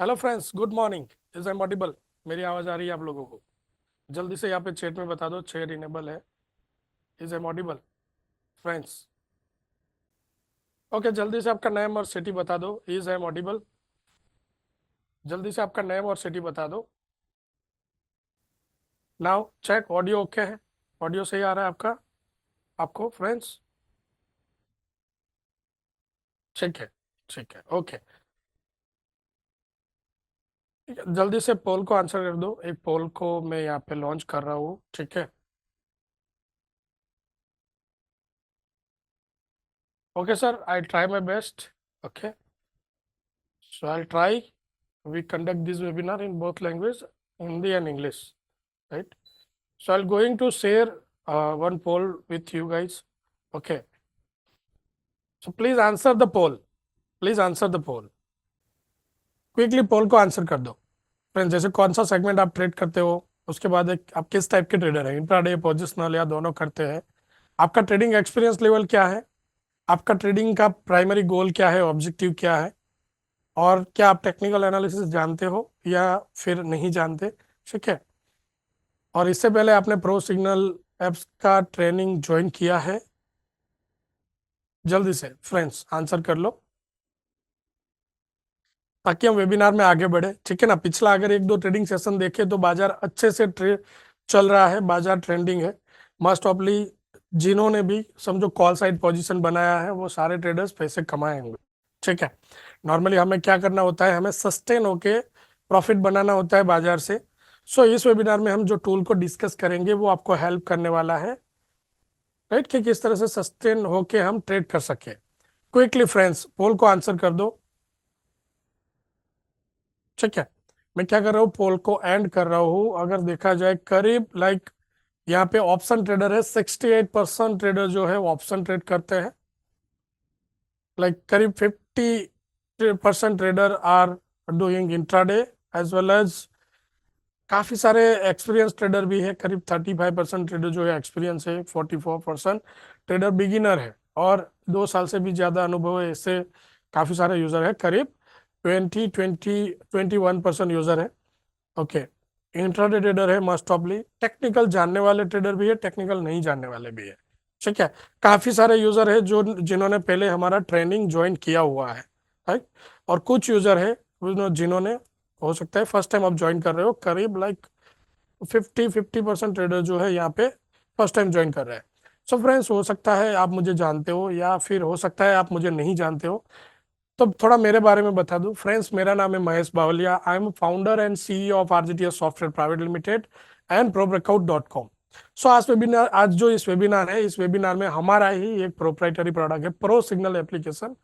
Hello friends, good morning. Is am audible? मेरी आवाज आ रही है आप लोगों को? जल्दी से यहाँ पे चैट में बता दो, चैट इनेबल है। Is am audible friends? Okay, जल्दी से आपका नेम और सिटी बता दो। Is am audible? जल्दी से आपका नेम और सिटी बता दो। नाउ चेक, ऑडियो ओके है? ऑडियो सही आ रहा है आपका? आपको फ्रेंड्स ठीक है? ठीक है, ओके। जल्दी से पोल को आंसर कर दो। एक पोल को मैं यहाँ पे लॉन्च कर रहा हूँ, ठीक है? Okay sir, I try my best. Okay, so I try. We conduct this webinar in both language, Hindi and English, right? So I'll going to share one poll with you guys. Okay. So please answer the poll. Please answer the poll. Quickly poll को answer कर दो। Friends, जैसे कौन सा segment आप trade करते हो, उसके बाद एक आप किस टाइप के ट्रेडर हैं, इंट्राडे, पोजिशनल या दोनों करते हैं, आपका ट्रेडिंग एक्सपीरियंस लेवल क्या है, आपका ट्रेडिंग का प्राइमरी गोल क्या है, ऑब्जेक्टिव क्या है, और क्या आप टेक्निकल एनालिसिस जानते हो या फिर नहीं जानते, ठीक है? और इससे पहले आपने प्रो सिग्नल एप्स का ट्रेनिंग ज्वाइन किया है? जल्दी से फ्रेंड्स आंसर कर लो, ताकि हम वेबिनार में आगे बढ़े, ठीक है ना? पिछला अगर एक दो ट्रेडिंग सेशन देखे तो बाजार अच्छे से चल रहा है, बाजार ट्रेंडिंग है। मस्ट ऑफली जिन्होंने भी समझो कॉल साइड पोजीशन बनाया है, वो सारे ट्रेडर्स पैसे कमाए होंगे, ठीक है? नॉर्मली हमें क्या करना होता है, हमें सस्टेन होके प्रॉफिट बनाना होता है बाजार से। सो इस वेबिनार में हम जो टूल को डिस्कस करेंगे वो आपको हेल्प करने वाला है, राइट? कि किस तरह से सस्टेन होके हम ट्रेड कर सके। क्विकली फ्रेंड्स पोल को आंसर कर दो, ठीक है? मैं क्या कर रहा हूँ, पोल को एंड कर रहा हूँ। अगर देखा जाए करीब यहाँ पे ऑप्शन ट्रेडर है, 68% ट्रेडर जो है वो ऑप्शन ट्रेड करते हैं। करीब 50% trader are doing intraday as well as काफी सारे एक्सपीरियंस ट्रेडर भी है। करीब 35% ट्रेडर जो है एक्सपीरियंस है, 44% ट्रेडर बिगिनर है, और 2 साल से भी ज्यादा अनुभव है। इससे काफी सारे यूजर है, करीब 21% यूजर है। ओके, इंट्राडे ट्रेडर है मोस्ट ऑफली। टेक्निकल जानने वाले ट्रेडर भी है, टेक्निकल नहीं जानने वाले भी है, ठीक है? काफी सारे यूजर है जो जिन्होंने पहले हमारा ट्रेनिंग ज्वाइन किया हुआ है, राइट? और कुछ यूजर है जिन्होंने, हो सकता है फर्स्ट टाइम आप ज्वाइन कर रहे हो। करीब 50% ट्रेडर जो है यहाँ पे फर्स्ट टाइम ज्वाइन कर रहे हैं। सो फ्रेंड्स, हो सकता है आप मुझे जानते हो या फिर हो सकता है आप मुझे नहीं जानते हो, तो थोड़ा मेरे बारे में बता दूं। फ्रेंड्स, मेरा नाम है Mahesh Bavaliya. I am founder and CEO of RGTS software private limited and ProBreakout.com। So आज जो इस वेबिनार है, इस वेबिनार में हमारा ही एक प्रोप्राइटरी प्रोडक्ट है, प्रो सिग्नल एप्लीकेशन,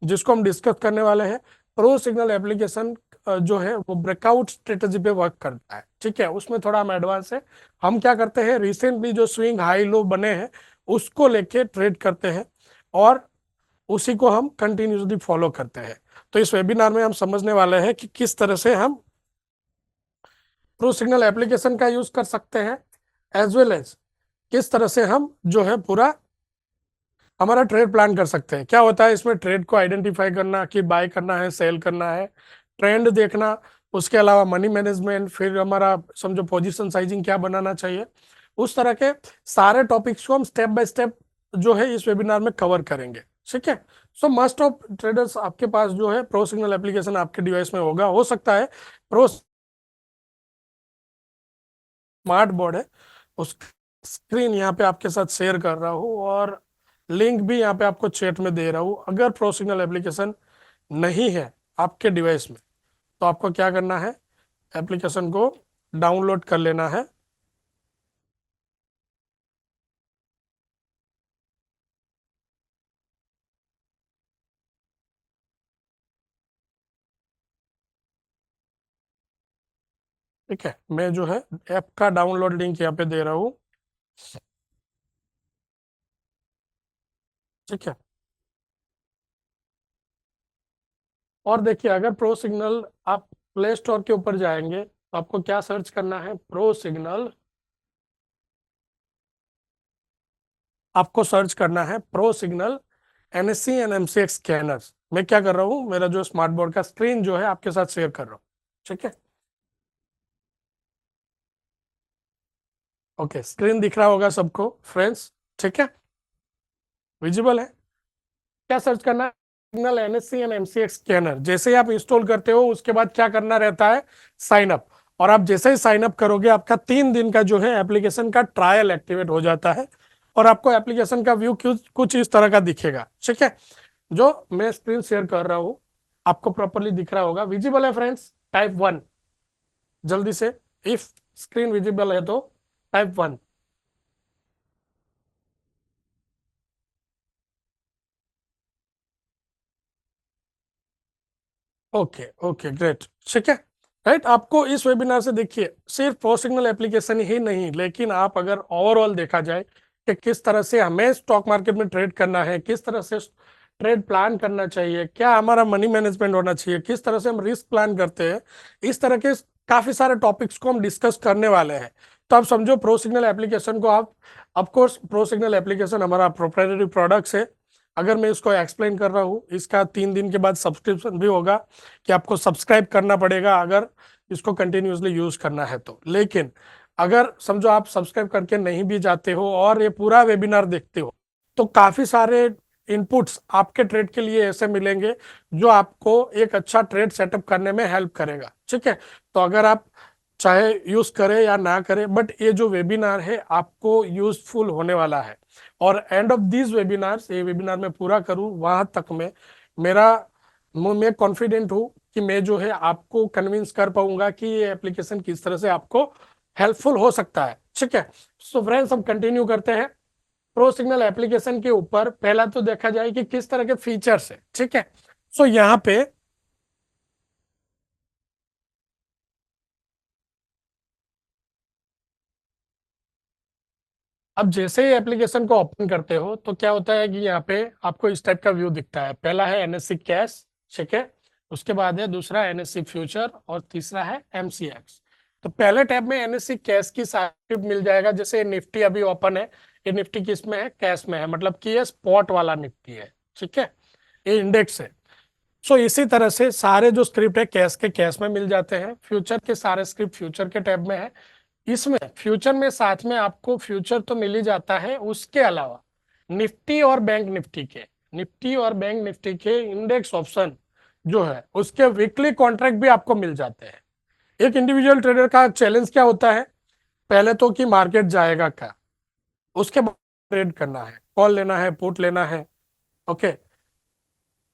जिसको हम डिस्कस करने वाले हैं। प्रो सिग्नल एप्लीकेशन जो है वो ब्रेकआउट स्ट्रेटेजी पे वर्क करता है, ठीक है? उसमें थोड़ा हम एडवांस है। हम क्या करते हैं, रिसेंटली जो स्विंग हाई लो बने हैं उसको लेके ट्रेड करते हैं, और उसी को हम कंटिन्यूसली फॉलो करते हैं। तो इस वेबिनार में हम समझने वाले हैं कि किस तरह से हम प्रो सिग्नल एप्लीकेशन का यूज कर सकते हैं, एज वेल एज किस तरह से हम जो है पूरा हमारा ट्रेड प्लान कर सकते हैं। क्या होता है इसमें, ट्रेड को आइडेंटिफाई करना कि बाय करना है, सेल करना है, ट्रेंड देखना, उसके अलावा मनी मैनेजमेंट, फिर हमारा समझो पोजीशन साइजिंग क्या बनाना चाहिए, उस तरह के सारे टॉपिक्स को हम स्टेप बाय स्टेप जो है इस वेबिनार में कवर करेंगे, ठीक है? सो मस्ट ऑफ ट्रेडर्स आपके पास जो है प्रो सिग्नल एप्लीकेशन आपके डिवाइस में होगा। हो सकता है प्रो स्मार्ट बोर्ड है, उस स्क्रीन यहाँ पे आपके साथ शेयर कर रहा हूँ, और लिंक भी यहाँ पे आपको चैट में दे रहा हूँ। अगर प्रो सिग्नल एप्लीकेशन नहीं है आपके डिवाइस में, तो आपको क्या करना है, एप्लीकेशन को डाउनलोड कर लेना है। ठीक है, मैं जो है ऐप का डाउनलोड लिंक यहाँ पे दे रहा हूँ, ठीक है? और देखिए, अगर प्रो सिग्नल आप प्ले स्टोर के ऊपर जाएंगे तो आपको क्या सर्च करना है, प्रो सिग्नल। आपको सर्च करना है pro signal NSE and MCX scanners. मैं क्या कर रहा हूँ, मेरा जो स्मार्ट बोर्ड का स्क्रीन जो है आपके साथ शेयर कर रहा हूँ, ठीक है। ओके, स्क्रीन दिख रहा होगा सबको फ्रेंड्स, ठीक है, विजिबल है। क्या सर्च करना है, signal NSC and MCX scanner. जैसे ही आप इंस्टॉल करते हो उसके बाद क्या करना रहता है, साइन अप। और आप जैसे ही साइन अप करोगे आपका 3 दिन का जो है एप्लीकेशन का ट्रायल एक्टिवेट हो जाता है, और आपको एप्लीकेशन का व्यू कुछ इस तरह का दिखेगा, ठीक है। जो मैं स्क्रीन शेयर कर रहा हूँ आपको प्रॉपरली दिख रहा होगा, विजिबल है फ्रेंड्स, टाइप 1 जल्दी से, इफ स्क्रीन विजिबल है तो टाइप 1। ओके ओके ग्रेट, ठीक है। राइट, आपको इस वेबिनार से देखिए सिर्फ प्रो सिग्नल एप्लीकेशन ही नहीं, लेकिन आप अगर ओवरऑल देखा जाए कि किस तरह से हमें स्टॉक मार्केट में ट्रेड करना है, किस तरह से ट्रेड प्लान करना चाहिए, क्या हमारा मनी मैनेजमेंट होना चाहिए, किस तरह से हम रिस्क प्लान करते हैं, इस तरह के काफी सारे टॉपिक्स को हम डिस्कस करने वाले हैं। तो आप समझो प्रो सिग्नल एप्लीकेशन को आप, ऑफकोर्स प्रो सिग्नल एप्लीकेशन हमारा प्रोप्राइटरी प्रोडक्ट्स है। अगर मैं इसको एक्सप्लेन कर रहा हूँ, इसका 3 दिन के बाद सब्सक्रिप्शन भी होगा कि आपको सब्सक्राइब करना पड़ेगा अगर इसको कंटिन्यूसली यूज करना है तो। लेकिन अगर समझो आप सब्सक्राइब करके नहीं भी जाते हो और ये पूरा वेबिनार देखते हो, तो काफी सारे इनपुट्स आपके ट्रेड के लिए ऐसे मिलेंगे जो आपको एक अच्छा ट्रेड सेटअप करने में हेल्प करेगा, ठीक है। तो अगर आप चाहे यूज करें या ना करें, बट ये जो वेबिनार है आपको यूजफुल होने वाला है। और एंड ऑफ दिस वेबिनार्स, ये वेबिनार मैं पूरा करूं वहां तक में मेरा, मैं कॉन्फिडेंट हूं कि मैं जो है आपको कन्विंस कर पाऊंगा कि ये एप्लीकेशन किस तरह से आपको हेल्पफुल हो सकता है, ठीक है। सो फ्रेंड्स, हम कंटिन्यू करते हैं प्रो सिग्नल एप्लीकेशन के ऊपर। पहला तो देखा जाए कि किस तरह के फीचर्स है, ठीक है। सो यहाँ पे अब जैसे ही एप्लीकेशन को ओपन करते हो तो क्या होता है कि यहाँ पे आपको इस टाइप का व्यू दिखता है। पहला है एनएससी कैश, ठीक है, उसके बाद है दूसरा एनएससी फ्यूचर, और तीसरा है एमसीएक्स। तो पहले टैब में एनएससी कैश की साइट मिल जाएगा। जैसे निफ्टी अभी ओपन है, ये निफ्टी किस में है, कैश में है, मतलब कि ये स्पॉट वाला निफ्टी है, ठीक है, ये इंडेक्स है। सो इसी तरह से सारे जो स्क्रिप्ट है कैश के कैश में मिल जाते हैं, फ्यूचर के सारे स्क्रिप्ट फ्यूचर के टैब में है। इसमें फ्यूचर में साथ में आपको फ्यूचर तो मिल ही जाता है, उसके अलावा निफ्टी और बैंक निफ्टी के, निफ्टी और बैंक निफ्टी के इंडेक्स ऑप्शन जो है उसके वीकली कॉन्ट्रैक्ट भी आपको मिल जाते हैं। एक इंडिविजुअल ट्रेडर का चैलेंज क्या होता है, पहले तो कि मार्केट जाएगा क्या, उसके बाद ट्रेड करना है, कॉल लेना है, पुट लेना है, ओके,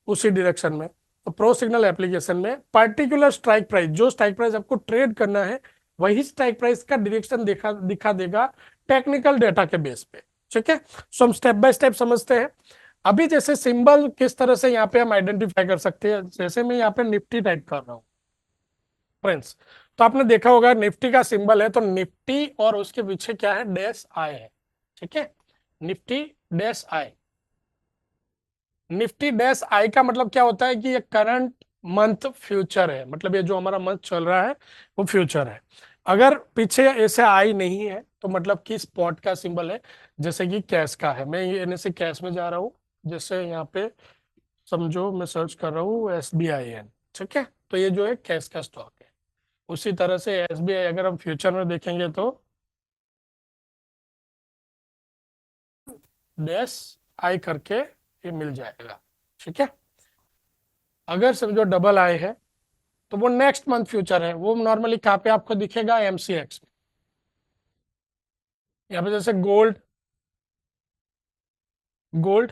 उसी डायरेक्शन में। तो प्रो सिग्नल एप्लीकेशन में पर्टिकुलर स्ट्राइक प्राइस, जो स्ट्राइक प्राइस आपको ट्रेड करना है वही स्ट्राइक प्राइस का डायरेक्शन दिखा देगा टेक्निकल डेटा के बेस पे, ठीक है। सो हम स्टेप बाय स्टेप समझते हैं। अभी जैसे सिंबल किस तरह से यहाँ पे हम आइडेंटिफाई कर सकते हैं, जैसे मैं यहाँ पे निफ्टी टाइप कर रहा हूँ फ्रेंड्स, तो आपने देखा होगा निफ्टी का सिंबल है, तो निफ्टी और उसके पीछे क्या है, डैश आई है, ठीक है, Nifty dash I. Nifty dash I का मतलब क्या होता है कि ये करंट मंथ फ्यूचर है, मतलब ये जो हमारा मंथ चल रहा है वो फ्यूचर है। अगर पीछे ऐसे आई नहीं है तो मतलब कि स्पॉट का सिंबल है, जैसे कि कैश का है। मैं ये से कैश में जा रहा हूँ, जैसे यहाँ पे समझो मैं सर्च कर रहा हूँ SBIN, ठीक है, तो ये जो है कैश का स्टॉक है। उसी तरह से SBI अगर हम फ्यूचर में देखेंगे तो डैश आई करके ये मिल जाएगा, ठीक है। अगर समझो डबल आई है तो वो नेक्स्ट मंथ फ्यूचर है, वो नॉर्मली कहाँ पे आपको दिखेगा, MCX में। यहाँ पे जैसे गोल्ड, गोल्ड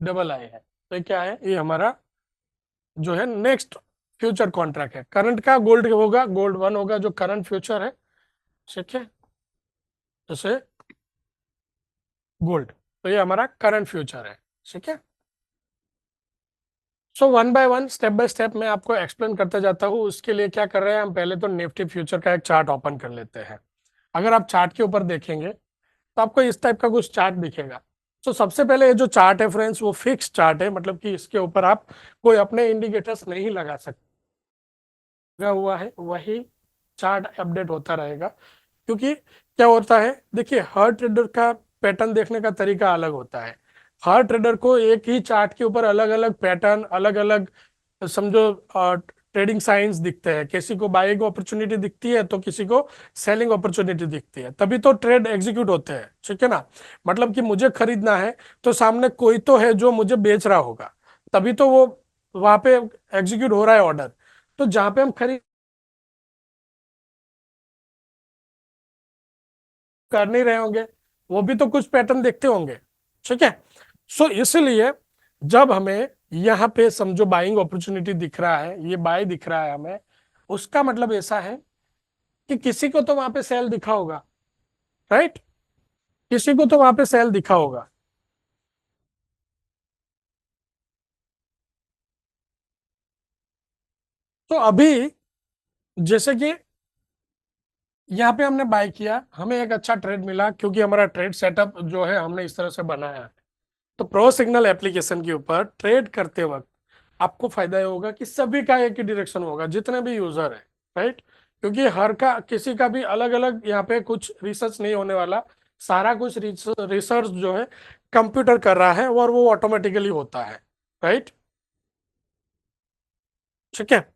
डबल आई है, तो ये क्या है, ये हमारा जो है नेक्स्ट फ्यूचर कॉन्ट्रैक्ट है। करंट का गोल्ड होगा, गोल्ड 1 होगा जो करंट फ्यूचर है, ठीक है, जैसे गोल्ड, तो ये हमारा करंट फ्यूचर है, ठीक है। So one by one, step by step मैं आपको एक्सप्लेन करते जाता हूँ। उसके लिए क्या कर रहे हैं हम, पहले तो निफ्टी फ्यूचर का एक चार्ट ओपन कर लेते हैं। अगर आप चार्ट के ऊपर देखेंगे तो आपको इस टाइप का कुछ चार्ट दिखेगा। तो सबसे पहले ये जो चार्ट है फ्रेंड्स वो फिक्स चार्ट है, मतलब कि इसके ऊपर आप कोई अपने इंडिकेटर्स नहीं लगा सकते, लगा हुआ है वही चार्ट अपडेट होता रहेगा। क्योंकि क्या होता है, देखिए हर ट्रेडर का पैटर्न देखने का तरीका अलग होता है। हर ट्रेडर को एक ही चार्ट के ऊपर अलग अलग पैटर्न, अलग अलग समझो ट्रेडिंग साइंस दिखते हैं। किसी को बाइंग अपॉर्चुनिटी दिखती है तो किसी को सेलिंग अपॉर्चुनिटी दिखती है, तभी तो ट्रेड एग्जीक्यूट होते हैं, ठीक है ना। मतलब कि मुझे खरीदना है तो सामने कोई तो है जो मुझे बेच रहा होगा, तभी तो वो वहां पे एग्जीक्यूट हो रहा है ऑर्डर। तो जहां पे हम खरीद कर नहीं रहे होंगे, वो भी तो कुछ पैटर्न देखते होंगे, ठीक है। सो इसलिए जब हमें यहाँ पे समझो बाइंग अपॉर्चुनिटी दिख रहा है, ये बाय दिख रहा है हमें, उसका मतलब ऐसा है कि किसी को तो वहां पे सेल दिखा होगा, राइट। किसी को तो वहां पे सेल दिखा होगा। तो अभी जैसे कि यहाँ पे हमने बाय किया, हमें एक अच्छा ट्रेड मिला क्योंकि हमारा ट्रेड सेटअप जो है हमने इस तरह से बनाया है। तो प्रो सिग्नल एप्लीकेशन के ऊपर ट्रेड करते वक्त आपको फायदा ये होगा कि सभी का एक ही डायरेक्शन होगा, जितने भी यूजर है, राइट। क्योंकि हर का किसी का भी अलग अलग यहाँ पे कुछ रिसर्च नहीं होने वाला, सारा कुछ रिसर्च जो है कंप्यूटर कर रहा है और वो ऑटोमेटिकली होता है, राइट। ठीक है।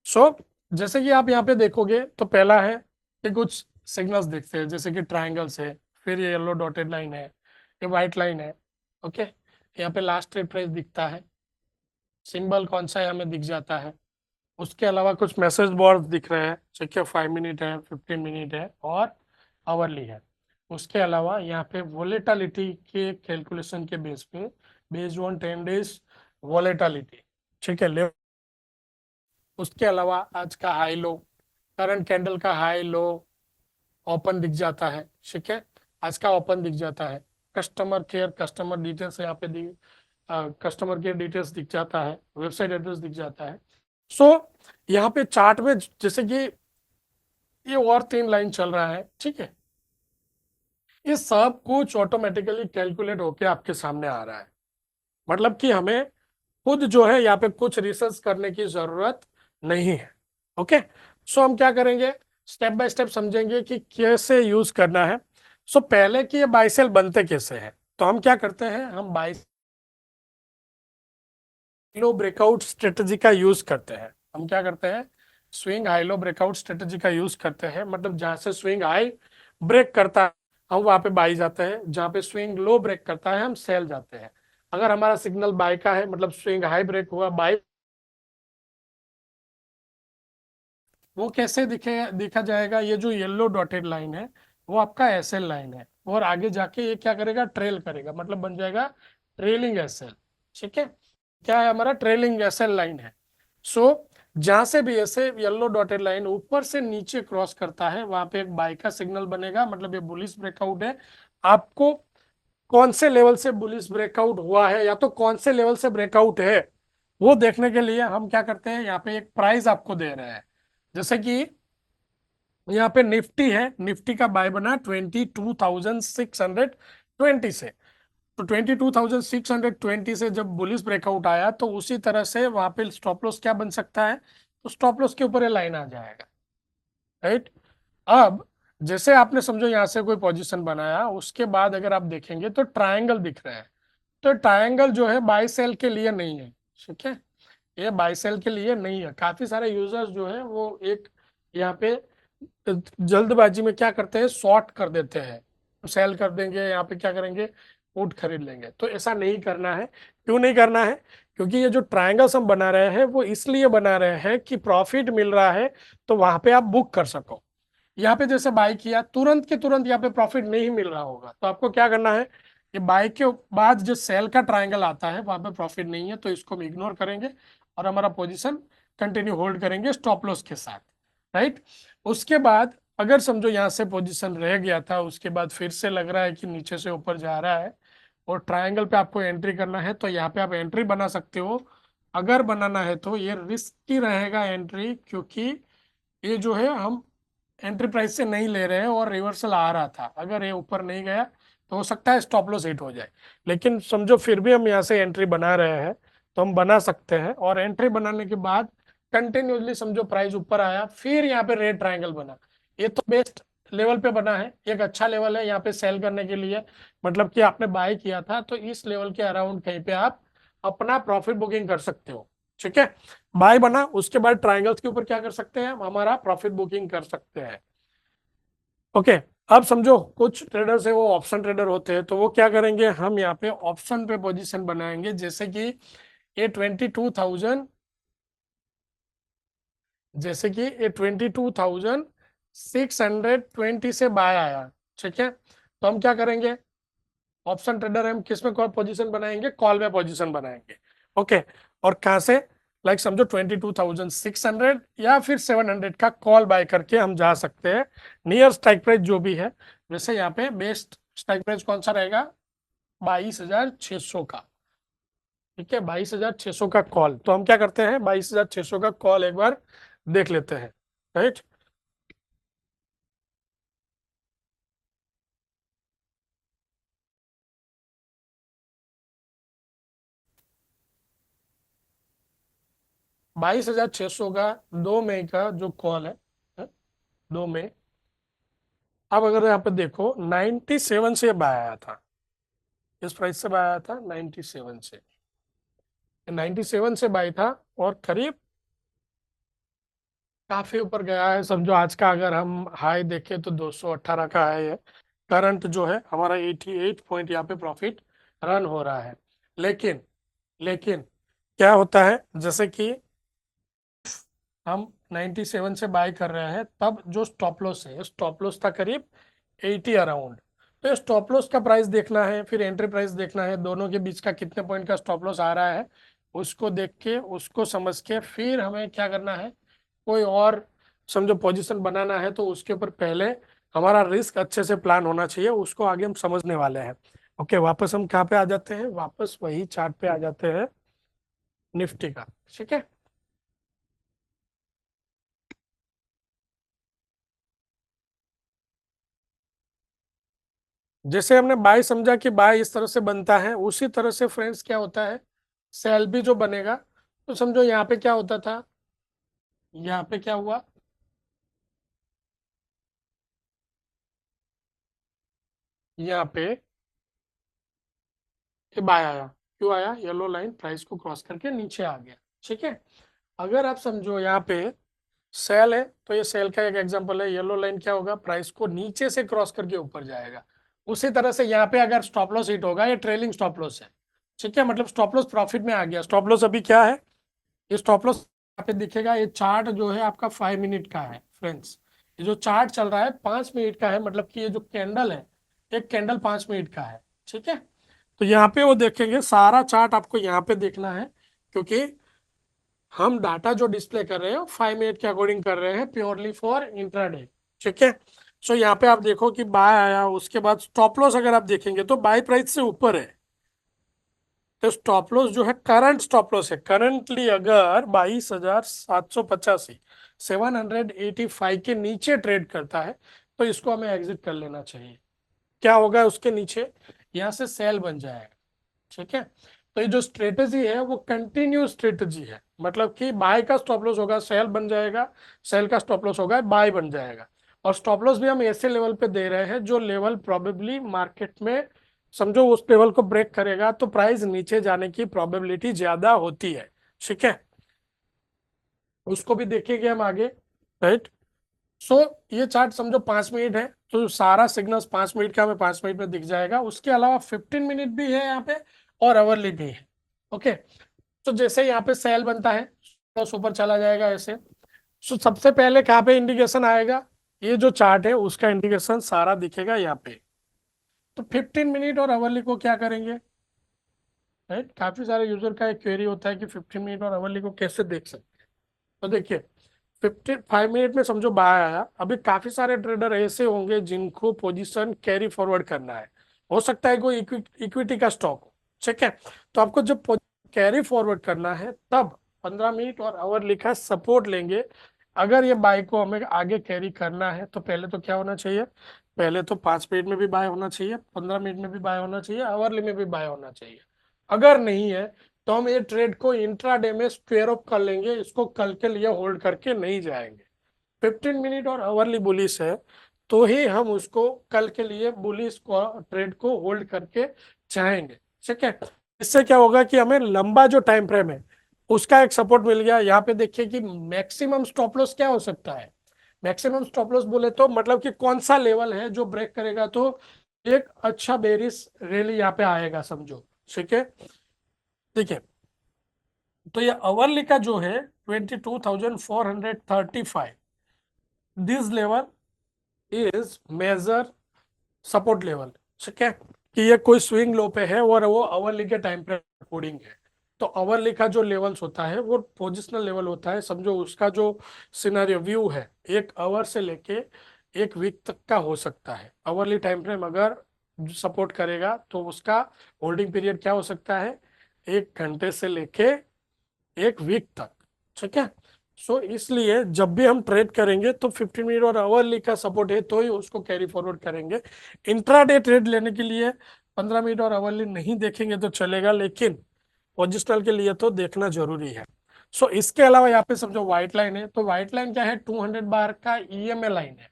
सो जैसे कि आप यहाँ पे देखोगे तो पहला है कि कुछ सिग्नल्स दिखते हैं, जैसे कि ट्राइंगल्स है, फिर ये येलो डॉटेड लाइन है, ये व्हाइट लाइन है, ओके। यहाँ पे लास्ट ट्रेड प्राइस दिखता है, सिंबल कौन सा है हमें दिख जाता है। उसके अलावा कुछ मैसेज बोर्ड दिख रहे हैं, ठीक है, 5 मिनट है, 15 मिनट है और आवरली है। उसके अलावा यहाँ पे वोलेटालिटी के कैलकुलेशन के बेस पे, बेस्ड ऑन 10 डेज वोलेटालिटी, ठीक है, उसके अलावा आज का हाई लो, करंट कैंडल का हाई लो ओपन दिख जाता है, ठीक है, आज का ओपन दिख जाता है। कस्टमर केयर, कस्टमर डिटेल्स यहाँ पे कस्टमर केयर डिटेल्स दिख जाता है, वेबसाइट एड्रेस दिख जाता है। सो यहाँ पे चार्ट में जैसे कि ये और 3 लाइन चल रहा है, ठीक है, ये सब कुछ ऑटोमेटिकली कैलकुलेट होके आपके सामने आ रहा है। मतलब कि हमें खुद जो है यहाँ पे कुछ रिसर्च करने की जरूरत नहीं है, ओके। सो हम क्या करेंगे, स्टेप बाय स्टेप समझेंगे कि कैसे यूज करना है। सो पहले कि ये बाय सेल बनते कैसे हैं, तो हम क्या करते हैं, हम बाय लो ब्रेकआउट स्ट्रेटजी का यूज करते हैं। हम क्या करते हैं, swing high low breakout strategy का यूज करते हैं। मतलब जहां से स्विंग हाई ब्रेक करता है हम वहां पे बाई जाते हैं, जहां पे स्विंग लो ब्रेक करता है हम सेल जाते हैं। अगर हमारा सिग्नल बाय का है, मतलब स्विंग हाई ब्रेक हुआ बाय, वो कैसे दिखा जाएगा, ये जो येलो डॉटेड लाइन है वो आपका एसएल लाइन है, और आगे जाके ये क्या करेगा, ट्रेल करेगा, मतलब बन जाएगा ट्रेलिंग एसएल, ठीक है। क्या है हमारा, ट्रेलिंग एसएल लाइन है। सो जहां से भी ऐसे येलो डॉटेड लाइन ऊपर से नीचे क्रॉस करता है वहां पे एक बाय का सिग्नल बनेगा, मतलब ये बुलिश ब्रेकआउट है। आपको कौन से लेवल से बुलिश ब्रेकआउट हुआ है या तो कौन से लेवल से ब्रेकआउट है वो देखने के लिए हम क्या करते हैं, यहाँ पे एक प्राइस आपको दे रहे हैं। जैसे कि यहाँ पे निफ्टी है, निफ्टी का बाय बना 22,620 से। तो 22,620 से जब बुलिश ब्रेकआउट आया तो उसी तरह से वहां पे स्टॉप लॉस क्या बन सकता है, तो स्टॉप लॉस के ऊपर ये लाइन आ जाएगा, राइट। अब जैसे आपने समझो यहाँ से कोई पोजीशन बनाया, उसके बाद अगर आप देखेंगे तो ट्रायंगल दिख रहा है। तो ट्रायंगल जो है बाय सेल के लिए नहीं है, ठीक है, ये बाय सेल के लिए नहीं है। काफी सारे यूजर्स जो है वो एक यहाँ पे जल्दबाजी में क्या करते हैं, शॉर्ट कर देते हैं, सेल कर देंगे, यहाँ पे क्या करेंगे, पुट खरीद लेंगे। तो ऐसा नहीं करना है। क्यों नहीं करना है, क्योंकि ये जो ट्रायंगल्स हम बना रहे हैं वो इसलिए बना रहे हैं कि प्रॉफिट मिल रहा है तो वहां पे आप बुक कर सको। यहाँ पे जैसे बाय किया तुरंत के तुरंत यहाँ पे प्रॉफिट नहीं मिल रहा होगा, तो आपको क्या करना है, ये बाय के बाद जो सेल का ट्रायंगल आता है वहां पे प्रॉफिट नहीं है, तो इसको हम इग्नोर करेंगे और हमारा पोजीशन कंटिन्यू होल्ड करेंगे स्टॉप लॉस के साथ, राइट। उसके बाद अगर समझो यहाँ से पोजीशन रह गया था, उसके बाद फिर से लग रहा है कि नीचे से ऊपर जा रहा है और ट्रायंगल पे आपको एंट्री करना है, तो यहाँ पे आप एंट्री बना सकते हो। अगर बनाना है तो ये रिस्की रहेगा एंट्री, क्योंकि ये जो है हम एंट्री प्राइस से नहीं ले रहे हैं और रिवर्सल आ रहा था, अगर ये ऊपर नहीं गया तो हो सकता है स्टॉप लॉस हिट हो जाए। लेकिन समझो फिर भी हम यहाँ से एंट्री बना रहे हैं तो हम बना सकते हैं, और एंट्री बनाने के बाद कंटिन्यूसली समझो प्राइस ऊपर आया फिर यहाँ पे रेड ट्रायंगल बना, ये तो बेस्ट लेवल पे बना है, एक अच्छा लेवल है यहाँ पे सेल करने के लिए, मतलब कि आपने बाय किया था तो इस लेवल के अराउंड कहीं पे आप अपना प्रॉफिट बुकिंग कर सकते हो। ठीक है, बाय बना, उसके बाद ट्रायंगल्स के ऊपर क्या कर सकते हैं, हमारा प्रॉफिट बुकिंग कर सकते हैं। ओके, अब समझो कुछ ट्रेडर्स है वो ऑप्शन ट्रेडर होते हैं, तो वो क्या करेंगे, हम यहाँ पे ऑप्शन पे पोजीशन बनाएंगे, जैसे कि ये 22,000, जैसे कि ये 22,620 से बाय आया। ठीक है, तो हम क्या करेंगे, ऑप्शन ट्रेडर हम किस में कॉल पोजीशन बनाएंगे, कॉल में पोजीशन बनाएंगे। ओके, और कहां से, लाइक समझो 22,600 या फिर 700 का कॉल बाय करके हम जा सकते हैं नियर स्ट्राइक प्राइस जो भी है। वैसे यहाँ पे बेस्ट स्ट्राइक प्राइस कौन सा रहेगा, 22,600 का। ठीक है, 22,600 का कॉल, तो हम क्या करते हैं 22,600 का कॉल एक बार देख लेते हैं, राइट। 22,600 का 2 मई का जो कॉल है, 2 मई। अब अगर यहाँ पे देखो 97 से बाय आया था, इस प्राइस से बाय आया था 97 से, 97 से बाय था, और करीब काफी ऊपर गया है। समझो आज का अगर हम हाई देखें तो 218 का हाई है, करंट जो है हमारा 88 पॉइंट यहाँ पे प्रॉफिट रन हो रहा है। लेकिन लेकिन क्या होता है, जैसे कि हम 97 से बाय कर रहे हैं, तब जो स्टॉप लॉस है, स्टॉप लॉस था करीब 80 अराउंड। तो स्टॉप लॉस का प्राइस देखना है, फिर एंट्री प्राइस देखना है, दोनों के बीच का कितने पॉइंट का स्टॉप लॉस आ रहा है, उसको देख के उसको समझ के फिर हमें क्या करना है, कोई और समझो पोजीशन बनाना है, तो उसके ऊपर पहले हमारा रिस्क अच्छे से प्लान होना चाहिए, उसको आगे हम समझने वाले हैं। ओके, वापस हम कहाँ पे आ जाते हैं, वापस वही चार्ट पे आ जाते हैं निफ्टी का। ठीक है, जैसे हमने बाय समझा कि बाय इस तरह से बनता है, उसी तरह से फ्रेंड्स क्या होता है, सेल भी जो बनेगा, तो समझो यहाँ पे क्या होता था, यहाँ पे क्या हुआ, यहाँ पे ये बाय आया, क्यों आया, येलो लाइन प्राइस को क्रॉस करके नीचे आ गया। ठीक है, अगर आप समझो यहाँ पे सेल है, तो ये सेल का एक एग्जांपल है, येलो लाइन क्या होगा, प्राइस को नीचे से क्रॉस करके ऊपर जाएगा। उसी तरह से यहाँ पे अगर स्टॉप लॉस हिट होगा, ये ट्रेलिंग स्टॉप लॉस है। ठीक है, मतलब स्टॉप लॉस प्रॉफिट में आ गया, स्टॉप लॉस अभी क्या है, ये स्टॉप लॉस यहाँ पे दिखेगा, ये चार्ट जो है आपका 5 मिनट का है फ्रेंड्स, ये जो चार्ट चल रहा है 5 मिनट का है, मतलब कि ये जो कैंडल है, एक कैंडल 5 मिनट का है। ठीक है, तो यहाँ पे वो देखेंगे, सारा चार्ट आपको यहाँ पे देखना है, क्योंकि हम डाटा जो डिस्प्ले कर रहे हैं 5 मिनट के अकॉर्डिंग कर रहे हैं, प्योरली फॉर इंट्राडे। ठीक है, सो यहाँ पे आप देखो कि बाय आया, उसके बाद स्टॉप लॉस अगर आप देखेंगे तो बाय प्राइस से ऊपर है, तो स्टॉप लॉस जो है करंट स्टॉप लॉस है, करंटली अगर 22,785 785 के नीचे ट्रेड करता है, तो इसको हमें एग्जिट कर लेना चाहिए। क्या होगा उसके नीचे, यहाँ से सेल बन जाएगा। ठीक है, तो ये जो स्ट्रेटेजी है वो कंटिन्यू स्ट्रेटेजी है, मतलब कि बाय का स्टॉप लॉस होगा सेल बन जाएगा, सेल का स्टॉप लॉस होगा बाय बन जाएगा, और स्टॉप लॉस भी हम ऐसे लेवल पे दे रहे हैं जो लेवल प्रोबेबली मार्केट में समझो उस लेवल को ब्रेक करेगा तो प्राइस नीचे जाने की प्रोबेबिलिटी ज्यादा होती है। ठीक है, उसको भी देखेंगे हम आगे, राइट। सो ये चार्ट समझो 5 मिनट है, तो सारा सिग्नल्स 5 मिनट का हमें 5 मिनट में दिख जाएगा, उसके अलावा 15 मिनट भी है यहाँ पे, और अवरली भी है। ओके, तो जैसे यहाँ पे सेल बनता है तो ऊपर चला जाएगा ऐसे, सो सबसे पहले कहाँ पे इंडिकेशन आएगा, ये जो चार्ट है उसका इंडिकेशन सारा दिखेगा यहाँ पे। तो 15 मिनट और अवरली को क्या करेंगे, राइट, काफी सारे यूजर का एक क्वेरी होता है कि 15 मिनट और अवरली को कैसे देख सकते हैं। तो देखिए 55 मिनट में समझो बाय आया, अभी काफी सारे ट्रेडर ऐसे होंगे जिनको पोजीशन कैरी फॉरवर्ड करना है, हो सकता है कोई इक्विटी का स्टॉक हो। ठीक है, तो आपको जब कैरी फॉरवर्ड करना है तब 15 मिनट और आवर लिखा सपोर्ट लेंगे। अगर ये बाय को हमें आगे कैरी करना है तो पहले तो क्या होना चाहिए, पहले तो 5 मिनट में भी बाय होना चाहिए, 15 मिनट में भी बाय होना चाहिए, आवरली में भी बाय होना चाहिए। अगर नहीं है तो हम ये ट्रेड को इंट्राडे में स्क्वेयर ऑफ कर लेंगे, इसको कल के लिए होल्ड करके नहीं जाएंगे। 15 मिनट और आवरली बुलिश है, तो ही हम उसको कल के लिए बुलिश को ट्रेड को होल्ड करके चाहेंगे। ठीक है, इससे क्या होगा कि हमें लंबा जो टाइम फ्रेम है उसका एक सपोर्ट मिल गया। यहाँ पे देखिए कि मैक्सिमम स्टॉप लॉस क्या हो सकता है। मैक्सिमम स्टॉप लॉस बोले तो मतलब कि कौन सा लेवल है जो ब्रेक करेगा तो एक अच्छा बेरिस रैली यहाँ पे आएगा समझो। ठीक है, देखिए तो ये अवरली का जो है 22,435, this level is major support level. ठीक है, कि ये कोई स्विंग लो पे है और वो अवरली के टाइम पे अकॉर्डिंग है। तो अवरली का जो लेवल्स होता है वो पोजिशनल लेवल होता है समझो। उसका जो सिनेरियो व्यू है एक आवर से लेके एक वीक तक का हो सकता है। अवरली टाइम फ्रेम अगर सपोर्ट करेगा तो उसका होल्डिंग पीरियड क्या हो सकता है, 1 घंटे से लेके 1 वीक तक। ठीक है, सो इसलिए जब भी हम ट्रेड करेंगे तो 15 मिनट और आवरली का सपोर्ट है तो ही उसको कैरी फॉरवर्ड करेंगे। इंट्राडे ट्रेड लेने के लिए 15 मिनट और आवरली नहीं देखेंगे तो चलेगा, लेकिन पोजिशनल के लिए तो देखना जरूरी है। सो इसके अलावा यहाँ पे समझो व्हाइट लाइन है, तो व्हाइट लाइन क्या है, 200 बार का ईएमए लाइन है।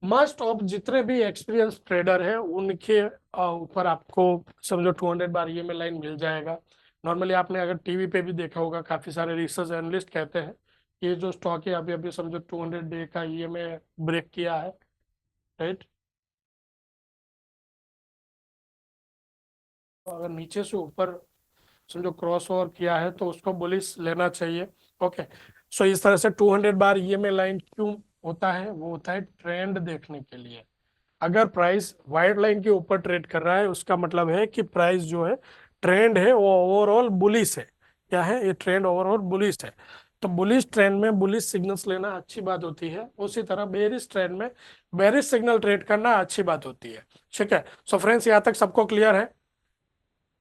मस्ट ऑफ जितने भी एक्सपीरियंस ट्रेडर है उनके ऊपर आपको समझो 200 बार ईएमए लाइन मिल जाएगा। नॉर्मली आपने अगर टीवी पे भी देखा होगा, काफी सारे रिसर्च एनालिस्ट कहते हैं कि ये जो स्टॉक है अभी अभी समझो 200 डे का ईएमए ब्रेक किया है। राइट, तो अगर नीचे से ऊपर समझो क्रॉस ओवर किया है तो उसको बुलिश लेना चाहिए। ओके, सो इस तरह से 200 बार ईएमए लाइन क्यों होता है, वो होता है ट्रेंड देखने के लिए। अगर प्राइस वाइड लाइन के ऊपर ट्रेड कर रहा है उसका मतलब है कि प्राइस जो है ट्रेंड है वो ओवरऑल बुलिश है। क्या है, ये ट्रेंड ओवरऑल बुलिश है। तो बुलिश ट्रेंड में बुलिश सिग्नल्स लेना अच्छी बात होती है, उसी तरह बेरिश ट्रेंड में बेरिश सिग्नल ट्रेड करना अच्छी बात होती है। ठीक है, सो फ्रेंड्स यहाँ तक सबको क्लियर है?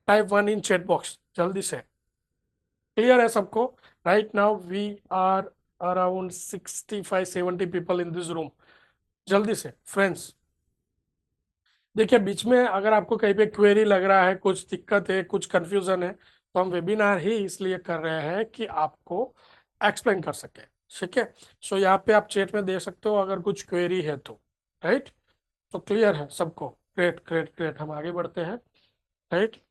टाइप 1 इन चैट बॉक्स जल्दी से, क्लियर है सबको? Right now we are around 65-70 people in this room. जल्दी से फ्रेंड्स, देखिए बीच में अगर आपको कहीं पे क्वेरी लग रहा है, कुछ दिक्कत है, कुछ कंफ्यूजन है, तो हम वेबिनार ही इसलिए कर रहे हैं कि आपको एक्सप्लेन कर सके। ठीक है, सो यहाँ पे आप चैट में दे सकते हो अगर कुछ क्वेरी है तो। राइट, तो क्लियर है सबको? ग्रेट ग्रेट ग्रेट, हम आगे बढ़ते हैं। राइट,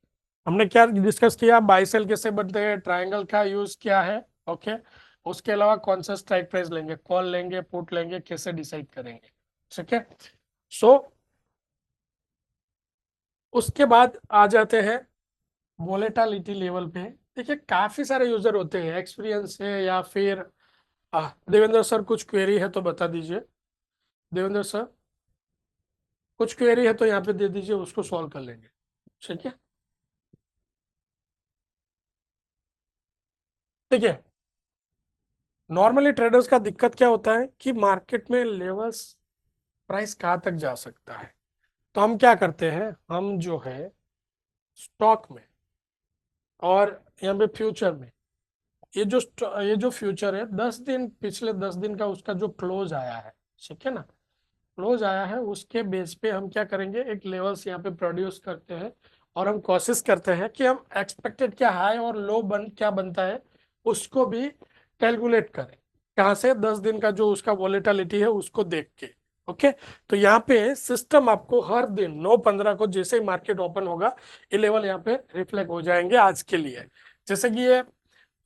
हमने क्या डिस्कस किया, बाई सेल कैसे बनते हैं, ट्रायंगल का यूज क्या है। ओके, उसके अलावा कौन सा स्ट्राइक प्राइस लेंगे, कॉल लेंगे, पुट लेंगे, कैसे डिसाइड करेंगे। ठीक है, सो उसके बाद आ जाते हैं वोलेटालिटी लेवल पे। देखिए काफी सारे यूजर होते हैं, एक्सपीरियंस है या फिर देवेंद्र सर कुछ क्वेरी है तो बता दीजिए। देवेंद्र सर कुछ क्वेरी है तो यहाँ पे दे दीजिए, उसको सॉल्व कर लेंगे। ठीक है, देखिए नॉर्मली ट्रेडर्स का दिक्कत क्या होता है कि मार्केट में लेवल्स प्राइस कहाँ तक जा सकता है। तो हम क्या करते हैं, हम जो है स्टॉक में और यहाँ पे फ्यूचर में, ये जो फ्यूचर है 10 दिन, पिछले 10 दिन का उसका जो क्लोज आया है, ठीक है ना, क्लोज आया है उसके बेस पे हम क्या करेंगे, एक लेवल्स यहाँ पे प्रोड्यूस करते हैं और हम कोशिश करते हैं कि हम एक्सपेक्टेड क्या हाई और लो क्या बनता है उसको भी कैलकुलेट करें। कहाँ से, 10 दिन का जो उसका वॉलेटिलिटी है उसको देख के। ओके, तो यहाँ पे सिस्टम आपको हर दिन 9:15 को जैसे ही मार्केट ओपन होगा ये लेवल यहाँ पे रिफ्लेक्ट हो जाएंगे आज के लिए। जैसे कि ये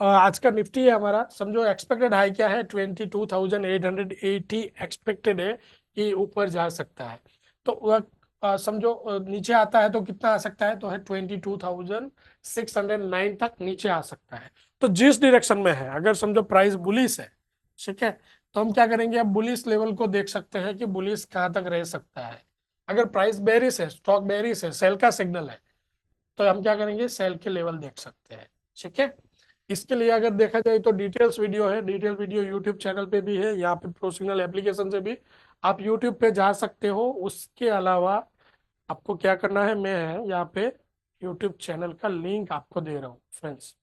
आज का निफ्टी है हमारा, समझो एक्सपेक्टेड हाई क्या है, 22,880 एक्सपेक्टेड है कि ऊपर जा सकता है। तो वह समझो नीचे आता है तो कितना आ सकता है, तो है 22,609 तक नीचे आ सकता है। तो जिस डायरेक्शन में है, अगर समझो प्राइस बुलिश है, ठीक है, तो हम क्या करेंगे, अब बुलिश लेवल को देख सकते हैं कि बुलिश कहाँ तक रह सकता है। अगर प्राइस बेरिश है, स्टॉक बेरिश है, सेल का सिग्नल है, तो हम क्या करेंगे, सेल के लेवल देख सकते हैं। ठीक है, इसके लिए अगर देखा जाए तो डिटेल्स वीडियो है, डिटेल वीडियो यूट्यूब चैनल पे भी है, यहाँ पे प्रोसिग्नल एप्लीकेशन से भी आप यूट्यूब पे जा सकते हो। उसके अलावा आपको क्या करना है, मैं है यहाँ पे यूट्यूब चैनल का लिंक आपको दे रहा हूँ फ्रेंड्स,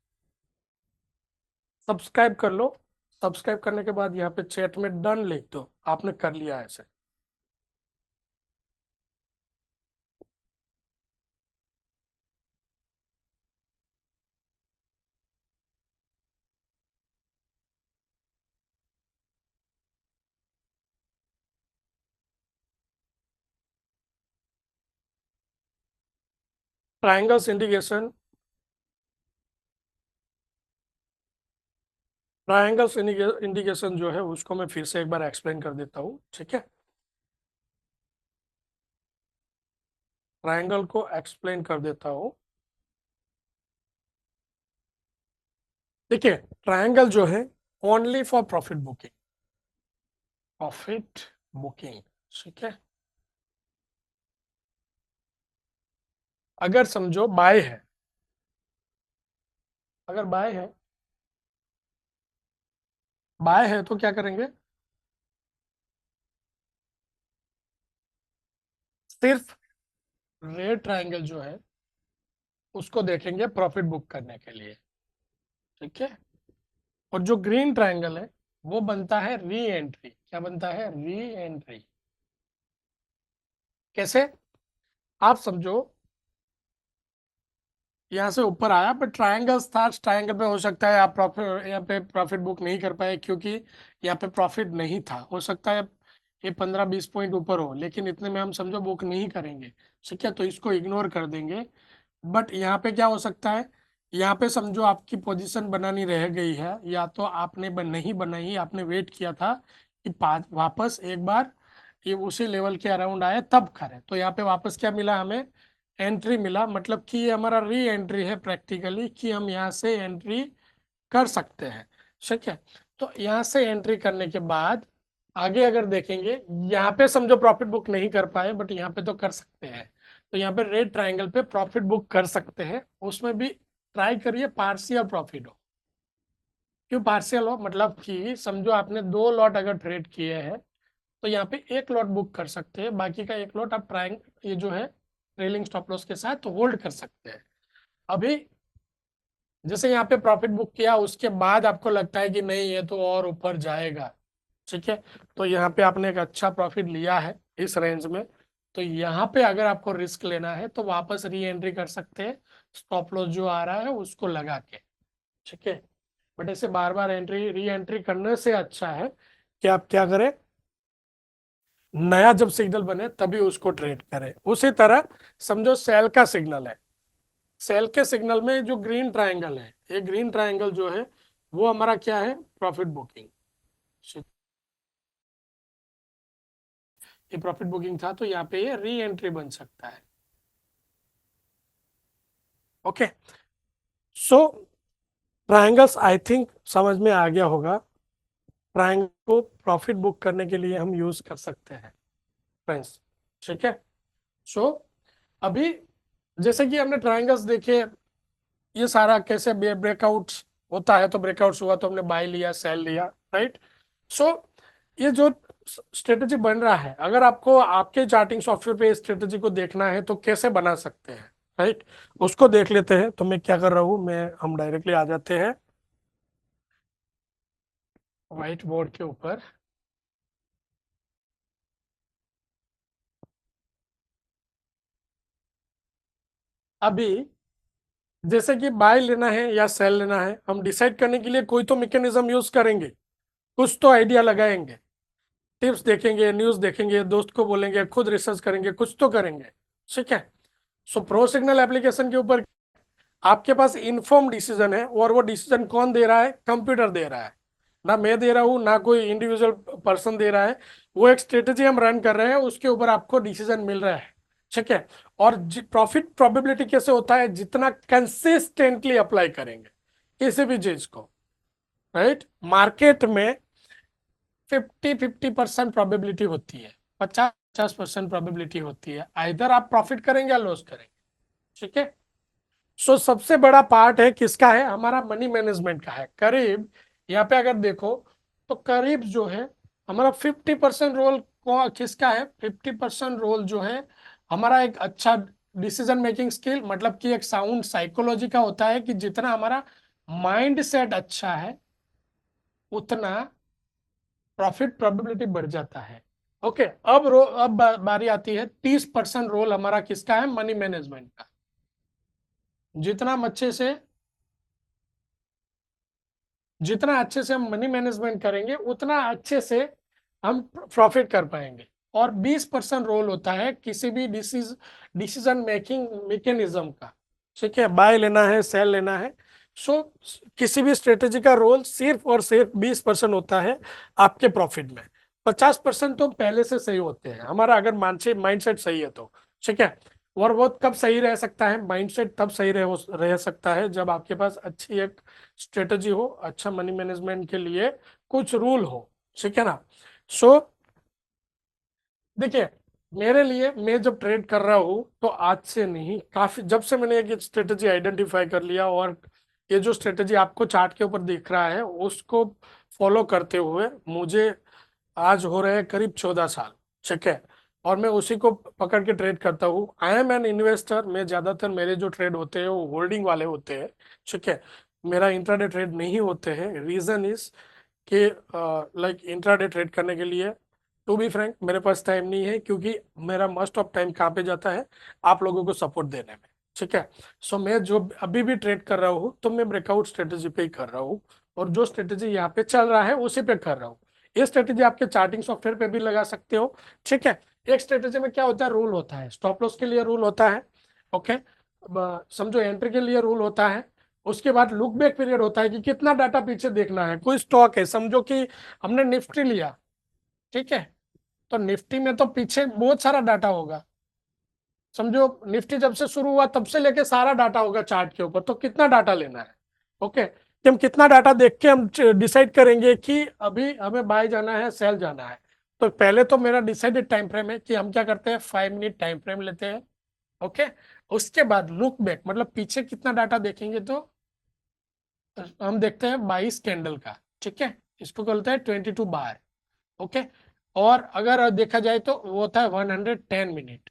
सब्सक्राइब कर लो। सब्सक्राइब करने के बाद यहाँ पे चैट में डन लिख दो, आपने कर लिया ऐसे। ट्रायंगल्स इंडिकेशन, ट्रायंगल्स इंडिकेशन जो है उसको मैं फिर से एक बार एक्सप्लेन कर देता हूँ, ठीक है। ट्रायंगल को एक्सप्लेन कर देता हूँ। देखिए, ट्रायंगल जो है only for profit booking, profit booking, ठीक है। अगर समझो बाय है, अगर बाय है तो क्या करेंगे, सिर्फ रेड ट्रायंगल जो है उसको देखेंगे प्रॉफिट बुक करने के लिए, ठीक है। और जो ग्रीन ट्रायंगल है वो बनता है री एंट्री। क्या बनता है? Re entry. कैसे? आप समझो यहाँ से ऊपर आया पर ट्रायंगल्स था, ट्रायंगल पे हो सकता है आप प्रॉफिट, यहाँ पे प्रॉफिट बुक नहीं कर पाए क्योंकि यहाँ पे प्रॉफिट नहीं था। हो सकता है ये 15-20 पॉइंट ऊपर हो, लेकिन इतने में हम समझो बुक नहीं करेंगे, ठीक है, तो इसको इग्नोर कर देंगे। बट यहाँ पे क्या हो सकता है, यहाँ पे समझो आपकी पोजीशन बनानी रह गई है, या तो आपने नहीं बनाई, आपने वेट किया था कि वापस एक बार ये उसी लेवल के अराउंड आए तब करें, तो यहाँ पे वापस क्या मिला हमें, एंट्री मिला। मतलब कि ये हमारा री एंट्री है प्रैक्टिकली, कि हम यहाँ से एंट्री कर सकते हैं, ठीक है। तो यहाँ से एंट्री करने के बाद आगे अगर देखेंगे, यहाँ पे समझो प्रॉफिट बुक नहीं कर पाए बट यहाँ पे तो कर सकते हैं, तो यहाँ पे रेड ट्रायंगल पे प्रॉफिट बुक कर सकते हैं। उसमें भी ट्राई करिए पार्शियल प्रॉफिट हो। क्यों पार्शियल हो? मतलब कि समझो आपने 2 लॉट अगर ट्रेड किए हैं तो यहाँ पे 1 लॉट बुक कर सकते हैं, बाकी का 1 लॉट आप ट्राइंग ये जो है ट्रेलिंग स्टॉप लॉस के साथ होल्ड कर सकते हैं। अभी जैसे यहाँ पे प्रॉफिट बुक किया, उसके बाद आपको लगता है कि नहीं ये तो और ऊपर जाएगा, ठीक है, तो यहाँ पे आपने एक अच्छा प्रॉफिट लिया है इस रेंज में, तो यहाँ पे अगर आपको रिस्क लेना है तो वापस री एंट्री कर सकते हैं, स्टॉप लॉस जो आ रहा है उसको लगा के, ठीक है। बट ऐसे बार बार एंट्री री एंट्री करने से अच्छा है कि आप क्या करें, नया जब सिग्नल बने तभी उसको ट्रेड करें। उसी तरह समझो सेल का सिग्नल है, सेल के सिग्नल में जो ग्रीन ट्रायंगल है, ये ग्रीन ट्रायंगल जो है वो हमारा क्या है, प्रॉफिट बुकिंग। ये प्रॉफिट बुकिंग था तो यहाँ पे ये री एंट्री बन सकता है। Okay, so triangles I think समझ में आ गया होगा। ट्रायंगल को प्रॉफिट बुक करने के लिए हम यूज कर सकते हैं फ्रेंड्स, ठीक है। सो अभी जैसे कि हमने ट्रायंगल्स देखे, ये सारा कैसे ब्रेकआउट्स होता है, तो ब्रेकआउट्स हुआ तो हमने बाय लिया, सेल लिया, राइट। सो ये जो स्ट्रेटेजी बन रहा है, अगर आपको आपके चार्टिंग सॉफ्टवेयर पे स्ट्रेटेजी को देखना है तो कैसे बना सकते हैं, राइट, उसको देख लेते हैं। तो मैं क्या कर रहा हूँ, मैं हम डायरेक्टली आ जाते हैं व्हाइट बोर्ड के ऊपर। अभी जैसे कि बाय लेना है या सेल लेना है, हम डिसाइड करने के लिए कोई तो मैकेनिज्म यूज करेंगे, कुछ तो आइडिया लगाएंगे, टिप्स देखेंगे, न्यूज देखेंगे, दोस्त को बोलेंगे, खुद रिसर्च करेंगे, कुछ तो करेंगे, ठीक है। सो प्रो सिग्नल एप्लीकेशन के ऊपर आपके पास इन्फॉर्म डिसीजन है, और वो डिसीजन कौन दे रहा है, कंप्यूटर दे रहा है, ना मैं दे रहा हूँ ना कोई इंडिविजुअल पर्सन दे रहा है। वो एक स्ट्रेटेजी हम रन कर रहे हैं, उसके ऊपर आपको डिसीजन मिल रहा है, ठीक है। और प्रॉफिट प्रोबेबिलिटी कैसे होता है, जितना कंसिस्टेंटली अप्लाई करेंगे किसी भी चीज को, राइट। मार्केट में 50-50% प्रोबेबिलिटी होती है, 50-50% प्रोबेबिलिटी होती है, आइदर आप प्रॉफिट करेंगे या लॉस करेंगे, ठीक है। सो सबसे बड़ा पार्ट है किसका है, हमारा मनी मैनेजमेंट का है। करीब यहाँ पे अगर देखो तो करीब जो है हमारा 50% रोल किसका है, 50% रोल जो है हमारा एक अच्छा डिसीजन मेकिंग स्किल, मतलब कि एक साउंड साइकोलॉजी का होता है, कि जितना हमारा माइंड सेट अच्छा है उतना प्रॉफिट प्रोबेबिलिटी बढ़ जाता है। ओके, अब बारी आती है 30% रोल हमारा किसका है, मनी मैनेजमेंट का। जितना हम अच्छे से जितना अच्छे से हम मनी मैनेजमेंट करेंगे उतना अच्छे से हम प्रॉफिट कर पाएंगे। और 20% रोल होता है किसी भी डिसीजन मेकिंग मैकेनिज्म का। ठीक है, बाय लेना है, सेल लेना है। सो किसी भी स्ट्रेटेजी का रोल सिर्फ और सिर्फ 20% होता है आपके प्रॉफिट में। 50% तो पहले से सही होते हैं हमारा, अगर मानसिक माइंडसेट सही है तो। ठीक है, और वो कब सही रह सकता है, माइंडसेट तब सही रह सकता है जब आपके पास अच्छी एक स्ट्रेटेजी हो, अच्छा मनी मैनेजमेंट के लिए कुछ रूल हो। ठीक है ना। सो देखिए, मेरे लिए मैं जब ट्रेड कर रहा हूँ तो आज से नहीं, काफी जब से मैंने एक स्ट्रेटेजी आइडेंटिफाई कर लिया, और ये जो स्ट्रेटेजी आपको चार्ट के ऊपर दिख रहा है उसको फॉलो करते हुए मुझे आज हो रहे हैं करीब 14 साल। ठीक है, और मैं उसी को पकड़ के ट्रेड करता हूँ। I am an investor. मैं ज्यादातर मेरे जो ट्रेड होते हैं वो होल्डिंग वाले होते हैं। ठीक है, मेरा इंट्राडे ट्रेड नहीं होते हैं। रीजन इज कि लाइक इंट्राडे ट्रेड करने के लिए, टू बी फ्रैंक, मेरे पास टाइम नहीं है, क्योंकि मेरा मोस्ट ऑफ टाइम कहाँ पे जाता है, आप लोगों को सपोर्ट देने में। ठीक है, सो मैं जो अभी भी ट्रेड कर रहा हूँ तो मैं ब्रेकआउट स्ट्रेटेजी पे ही कर रहा हूँ, और जो स्ट्रेटेजी यहाँ पे चल रहा है उसी पे कर रहा हूँ। ये स्ट्रेटेजी आपके चार्टिंग सॉफ्टवेयर पे भी लगा सकते हो। ठीक है, एक स्ट्रेटेजी में क्या होता है, रूल होता है, स्टॉप लॉस के लिए रूल होता है। ओके, समझो एंट्री के लिए रूल होता है। उसके बाद लुक बैक पीरियड होता है कि कितना डाटा पीछे देखना है। कोई स्टॉक है, समझो कि हमने निफ्टी लिया, ठीक है, तो निफ्टी में तो पीछे बहुत सारा डाटा होगा। समझो निफ्टी जब से शुरू हुआ तब से लेके सारा डाटा होगा चार्ट के ऊपर, तो कितना डाटा लेना है। ओके, कि हम कितना डाटा देख के हम डिसाइड करेंगे कि अभी हमें बाय जाना है, सेल जाना है। तो पहले तो मेरा डिसाइडेड टाइम फ्रेम है कि हम क्या करते हैं, 5 मिनट टाइम फ्रेम लेते हैं। ओके, उसके बाद लुक बैक, मतलब पीछे कितना डाटा देखेंगे, तो हम देखते हैं 22 कैंडल का। ठीक है, इसको बोलते हैं 22 बार। ओके, और अगर देखा जाए तो वो होता है 110 मिनट।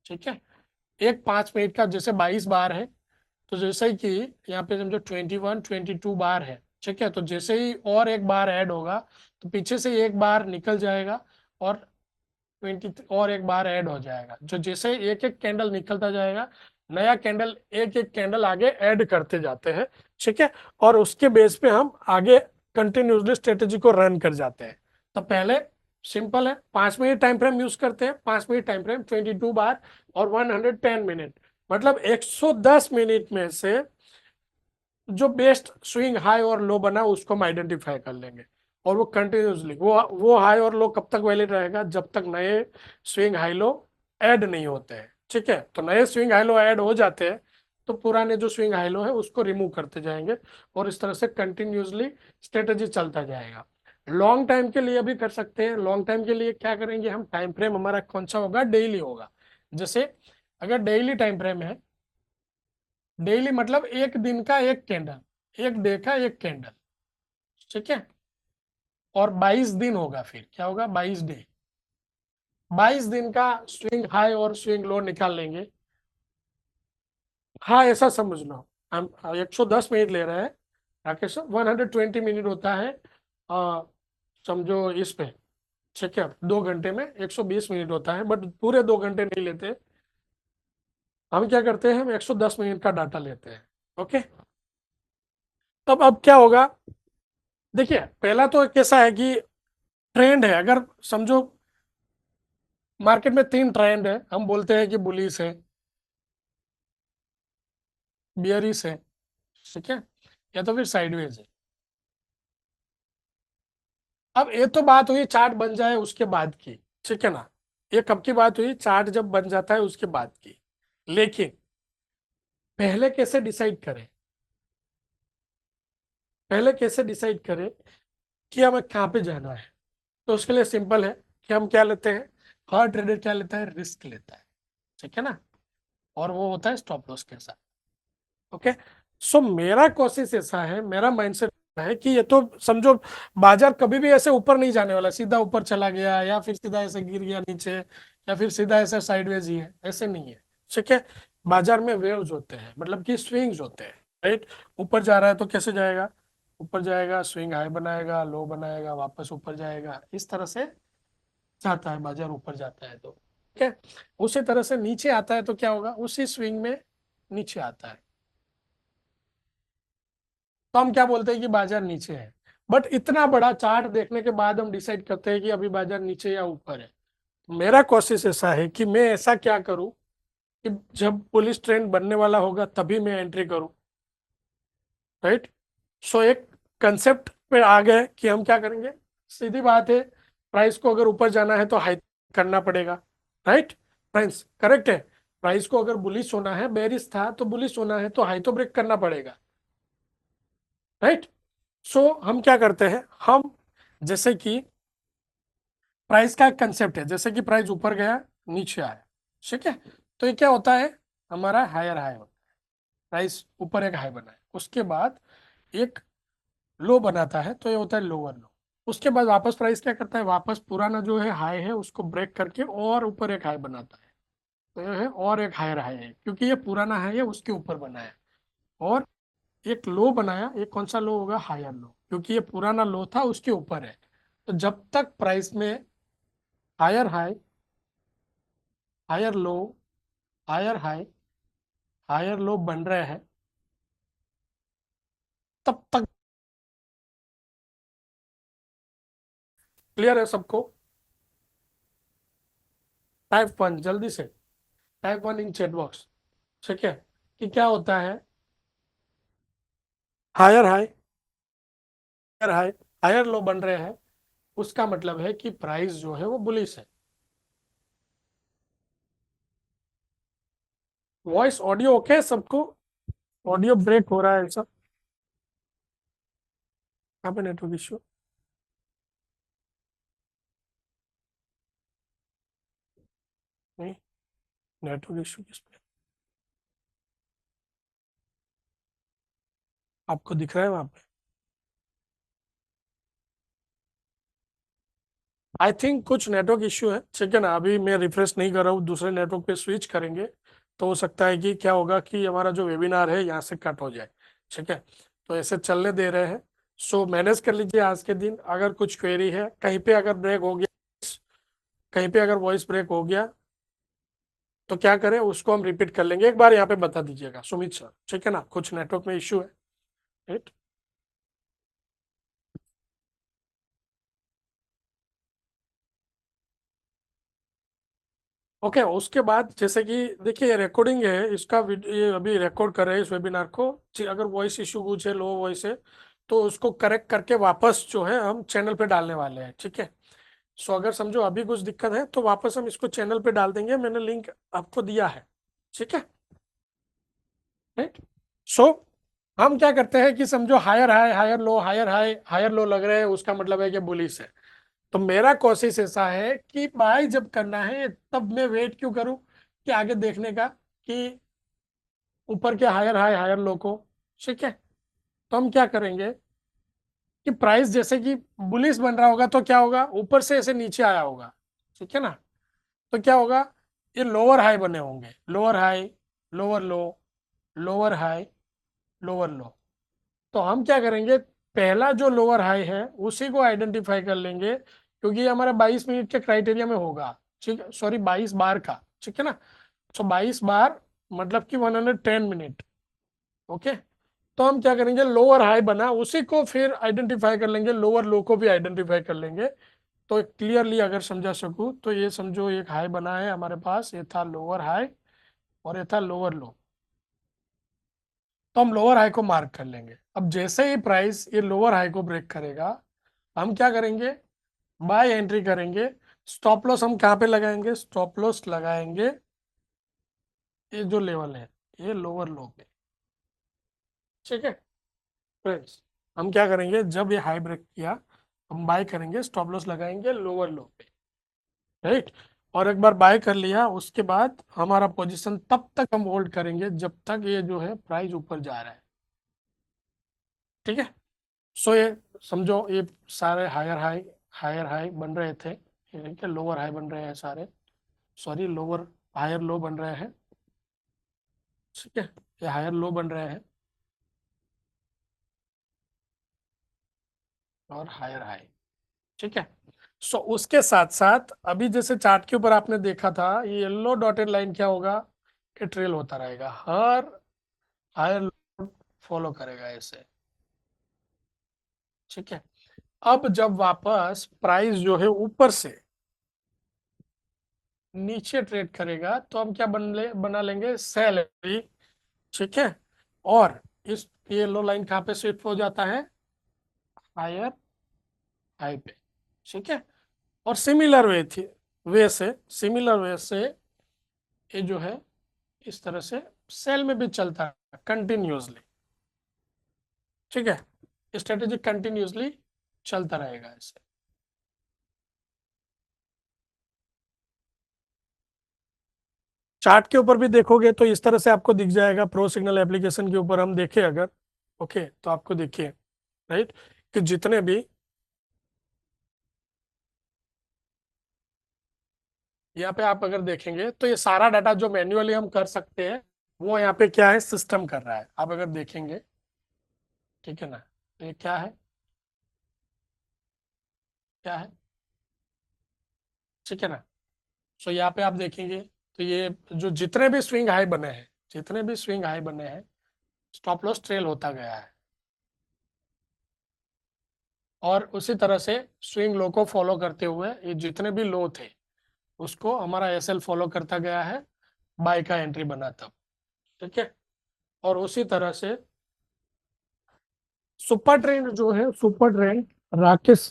ठीक है, एक 5 मिनट का जैसे 22 बार है, तो जैसे ही कि यहाँ पे समझो 22 बार है। ठीक है, तो जैसे ही और एक बार ऐड होगा तो पीछे से एक बार निकल जाएगा, और 20 और एक बार ऐड हो जाएगा। जो जैसे एक एक कैंडल निकलता जाएगा, नया कैंडल एक एक कैंडल आगे ऐड करते जाते हैं। ठीक है, और उसके बेस पे हम आगे कंटिन्यूसली स्ट्रेटेजी को रन कर जाते हैं। तो पहले सिंपल है, 5 मिनट टाइम फ्रेम यूज करते हैं, 5 मिनट टाइम फ्रेम, 22 बार और 110 मिनट, मतलब 110 मिनट में से जो बेस्ट स्विंग हाई और लो बना उसको हम आइडेंटिफाई कर लेंगे, और वो कंटिन्यूसली वो हाई और लो कब तक वैलिड रहेगा, जब तक नए स्विंग हाई लो ऐड नहीं होते हैं। ठीक है, तो नए स्विंग हाई लो ऐड हो जाते हैं तो पुराने जो स्विंग हाई लो है उसको रिमूव करते जाएंगे, और इस तरह से कंटिन्यूसली स्ट्रेटेजी चलता जाएगा। लॉन्ग टाइम के लिए भी कर सकते हैं। लॉन्ग टाइम के लिए क्या करेंगे, हम टाइम फ्रेम हमारा कौन सा होगा, डेली होगा। जैसे अगर डेली टाइम फ्रेम है, डेली मतलब एक दिन का एक कैंडल, एक डे का एक कैंडल। ठीक है, और 22 दिन होगा, फिर क्या होगा, 22 डे, 22 दिन का स्विंग हाई और स्विंग लो निकाल लेंगे। हाँ, ऐसा समझ लो, हम 110 मिनट ले रहे हैं राकेश, 120 मिनट होता है समझो इस पे। ठीक है, 2 घंटे में 120 मिनट होता है, बट पूरे 2 घंटे नहीं लेते। हम क्या करते हैं, हम 110 मिनट का डाटा लेते हैं। ओके, तब अब क्या होगा, देखिए पहला तो कैसा है कि ट्रेंड है, अगर समझो मार्केट में 3 ट्रेंड है, हम बोलते हैं कि बुलिश है, बियरिश है, ठीक है, या तो फिर साइडवेज है। अब ये तो बात हुई चार्ट बन जाए उसके बाद की। ठीक है ना, ये कब की बात हुई, चार्ट जब बन जाता है उसके बाद की। लेकिन पहले कैसे डिसाइड करें, पहले कैसे डिसाइड करें कि हमें कहाँ पे जाना है। तो उसके लिए सिंपल है कि हम क्या लेते हैं, हर ट्रेडर क्या लेता है, रिस्क लेता है। ठीक है ना, और वो होता है स्टॉप लॉस के साथ। ओके, सो मेरा कोशिश ऐसा है, मेरा माइंडसेट है कि ये तो समझो बाजार कभी भी ऐसे ऊपर नहीं जाने वाला, सीधा ऊपर चला गया या फिर सीधा ऐसे गिर गया नीचे, या फिर सीधा ऐसे साइडवेज ही है, ऐसे नहीं है। ठीक है, बाजार में वेव्स होते हैं, मतलब कि स्विंग्स होते हैं। राइट, ऊपर जा रहा है तो कैसे जाएगा, ऊपर जाएगा, स्विंग हाई बनाएगा, लो बनाएगा, वापस ऊपर जाएगा, इस तरह से जाता है बाजार, ऊपर जाता है तो। ठीक है, उसी तरह से नीचे आता है तो क्या होगा, उसी स्विंग में नीचे आता है तो हम क्या बोलते हैं कि बाजार नीचे है। बट इतना बड़ा चार्ट देखने के बाद हम डिसाइड करते हैं कि अभी बाजार नीचे या ऊपर है। मेरा कोशिश ऐसा है कि मैं ऐसा क्या करूं कि जब पुलिस ट्रेंड बनने वाला होगा तभी मैं एंट्री करूं, राइट। सो एक कंसेप्ट पे आ गए कि हम क्या करेंगे। सीधी बात है, प्राइस को अगर ऊपर जाना है तो हाई करना पड़ेगा, राइट। फ्रेंड्स करेक्ट है। प्राइस को अगर बुलिश होना है, बेरिश था तो बुलिश होना है तो हाई तो ब्रेक करना पड़ेगा, राइट। सो हम क्या करते हैं, हम जैसे कि प्राइस का एक कंसेप्ट है, जैसे कि प्राइस ऊपर गया नीचे आया, ठीक है। तो ये क्या होता है, हमारा हायर हाई होता है। प्राइस ऊपर एक हाई बना है, उसके बाद एक लो बनाता है तो ये होता है लोअर लो। उसके बाद वापस प्राइस क्या करता है, वापस पुराना जो है हाई है उसको ब्रेक करके और ऊपर एक हाई बनाता है। तो ये है और एक हायर हाई है, क्योंकि ये पुराना हाई है उसके ऊपर बना है। और एक लो बनाया, ये कौन सा लो होगा, हायर लो, क्योंकि ये पुराना लो था उसके ऊपर है। तो जब तक प्राइस में higher high, higher low, higher high, higher low बन रहे हैं, तब तक क्लियर है सबको। टाइप वन जल्दी से, type one in chat box, ठीक है। कि क्या होता है, higher high, higher high, higher low बन रहे हैं, उसका मतलब है कि प्राइस जो है वो बुलिश है। वॉइस ऑडियो ओके है सबको, ऑडियो ब्रेक हो रहा है ऐसा, यहाँ पे नेटवर्क इश्यू, नहीं, नेटवर्क इश्यू किस पे, आपको दिख रहा है वहां पे। आई थिंक कुछ नेटवर्क इश्यू है, ठीक है ना। अभी मैं रिफ्रेश नहीं कर रहा हूँ, दूसरे नेटवर्क पे स्विच करेंगे तो हो सकता है कि क्या होगा कि हमारा जो वेबिनार है यहाँ से कट हो जाए, ठीक है। तो ऐसे चलने दे रहे हैं। सो मैनेज कर लीजिए आज के दिन। अगर कुछ क्वेरी है कहीं पे, अगर ब्रेक हो गया, कहीं पे अगर वॉइस ब्रेक हो गया तो क्या करें, उसको हम रिपीट कर लेंगे, एक बार यहाँ पे बता दीजिएगा सुमित सर, ठीक है ना। कुछ नेटवर्क में इश्यू है, राइट। ओके उसके बाद जैसे कि देखिए ये रिकॉर्डिंग है इसका, ये अभी रिकॉर्ड कर रहे हैं इस वेबिनार को। अगर वॉइस इशू कुछ है, लो वॉइस है, तो उसको करेक्ट करके वापस जो है हम चैनल पे डालने वाले हैं, ठीक है। सो अगर समझो अभी कुछ दिक्कत है तो वापस हम इसको चैनल पे डाल देंगे, मैंने लिंक आपको दिया है, ठीक है, राइट। सो हम क्या करते हैं कि समझो higher high, higher low, higher high, higher low लग रहे हैं, उसका मतलब है कि बुलिश है। तो मेरा कोशिश ऐसा है कि बाय जब करना है तब मैं वेट क्यों करूं कि आगे देखने का कि ऊपर के हायर हाई, हायर लो को, ठीक है। तो हम क्या करेंगे कि प्राइस जैसे कि बुलिश बन रहा होगा तो क्या होगा, ऊपर से ऐसे नीचे आया होगा, ठीक है ना। तो क्या होगा, ये लोअर हाई बने होंगे, लोअर हाई, लोअर लो, लोअर हाई, लोअर लो। तो हम क्या करेंगे, पहला जो लोअर हाई है उसी को आइडेंटिफाई कर लेंगे, क्योंकि ये हमारा 22 मिनट के क्राइटेरिया में होगा, ठीक है, सॉरी 22 बार का, ठीक है ना। तो 22 बार मतलब कि 110 मिनट, ओके। तो हम क्या करेंगे, लोअर हाई बना उसी को फिर आइडेंटिफाई कर लेंगे, लोअर लो को भी आइडेंटिफाई कर लेंगे। तो क्लियरली अगर समझा सकूं तो ये समझो एक हाई बना है हमारे पास, ये था लोअर हाई और ये था लोअर लो। तो हम लोअर हाई को मार्क कर लेंगे। अब जैसे ही प्राइस ये लोअर हाई को ब्रेक करेगा, हम क्या करेंगे, बाय एंट्री करेंगे। स्टॉप लॉस हम कहाँ पे लगाएंगे, स्टॉप लॉस लगाएंगे ये जो लेवल है, ये लोअर लो पे, ठीक है फ्रेंड्स। हम क्या करेंगे, जब ये हाई ब्रेक किया हम बाय करेंगे, स्टॉप लॉस लगाएंगे लोअर लो पे, राइट। और एक बार बाय कर लिया उसके बाद हमारा पोजीशन तब तक हम होल्ड करेंगे जब तक ये जो है प्राइस ऊपर जा रहा है, ठीक है। सो ये समझो ये सारे हायर हाई, हायर हाई बन रहे थे, ये क्या लोअर हाई बन रहे हैं सारे, सॉरी लोअर, हायर लो बन रहे हैं, ठीक है। ये हायर लो बन रहे हैं और हायर हाई, ठीक है। सो उसके साथ साथ अभी जैसे चार्ट के ऊपर आपने देखा था, ये येलो डॉटेड लाइन क्या होगा, ये ट्रेल होता रहेगा, हर हायर लो फॉलो करेगा ऐसे, ठीक है। अब जब वापस प्राइस जो है ऊपर से नीचे ट्रेड करेगा तो हम क्या बना लेंगे, सेल। ठीक है। और इस ये लो लाइन कहाँ पे शिफ्ट हो जाता है, हायर हाई पे। ठीक है। और सिमिलर वे थी, सिमिलर वे से ये जो है इस तरह से सेल में भी चलता है कंटिन्यूसली। ठीक है, स्ट्रेटेजी कंटिन्यूसली चलता रहेगा ऐसे। चार्ट के ऊपर भी देखोगे तो इस तरह से आपको दिख जाएगा, प्रो सिग्नल एप्लीकेशन के ऊपर हम देखें अगर, ओके, तो आपको देखिए, राइट, कि जितने भी यहाँ पे आप अगर देखेंगे तो ये सारा डाटा जो मैन्युअली हम कर सकते हैं वो यहाँ पे क्या है, सिस्टम कर रहा है। आप अगर देखेंगे, ठीक है ना, ये क्या है, क्या है, ठीक है ना। सो यहाँ पे आप देखेंगे तो ये जो जितने भी स्विंग हाई बने हैं, जितने भी स्विंग हाई बने हैं, स्टॉप लॉस ट्रेल होता गया है। और उसी तरह से स्विंग लो को फॉलो करते हुए ये जितने भी लो थे उसको हमारा एसएल फॉलो करता गया है, बाय का एंट्री बना तब। ठीक है। और उसी तरह से सुपर ट्रेंड जो है, super trend, Rakesh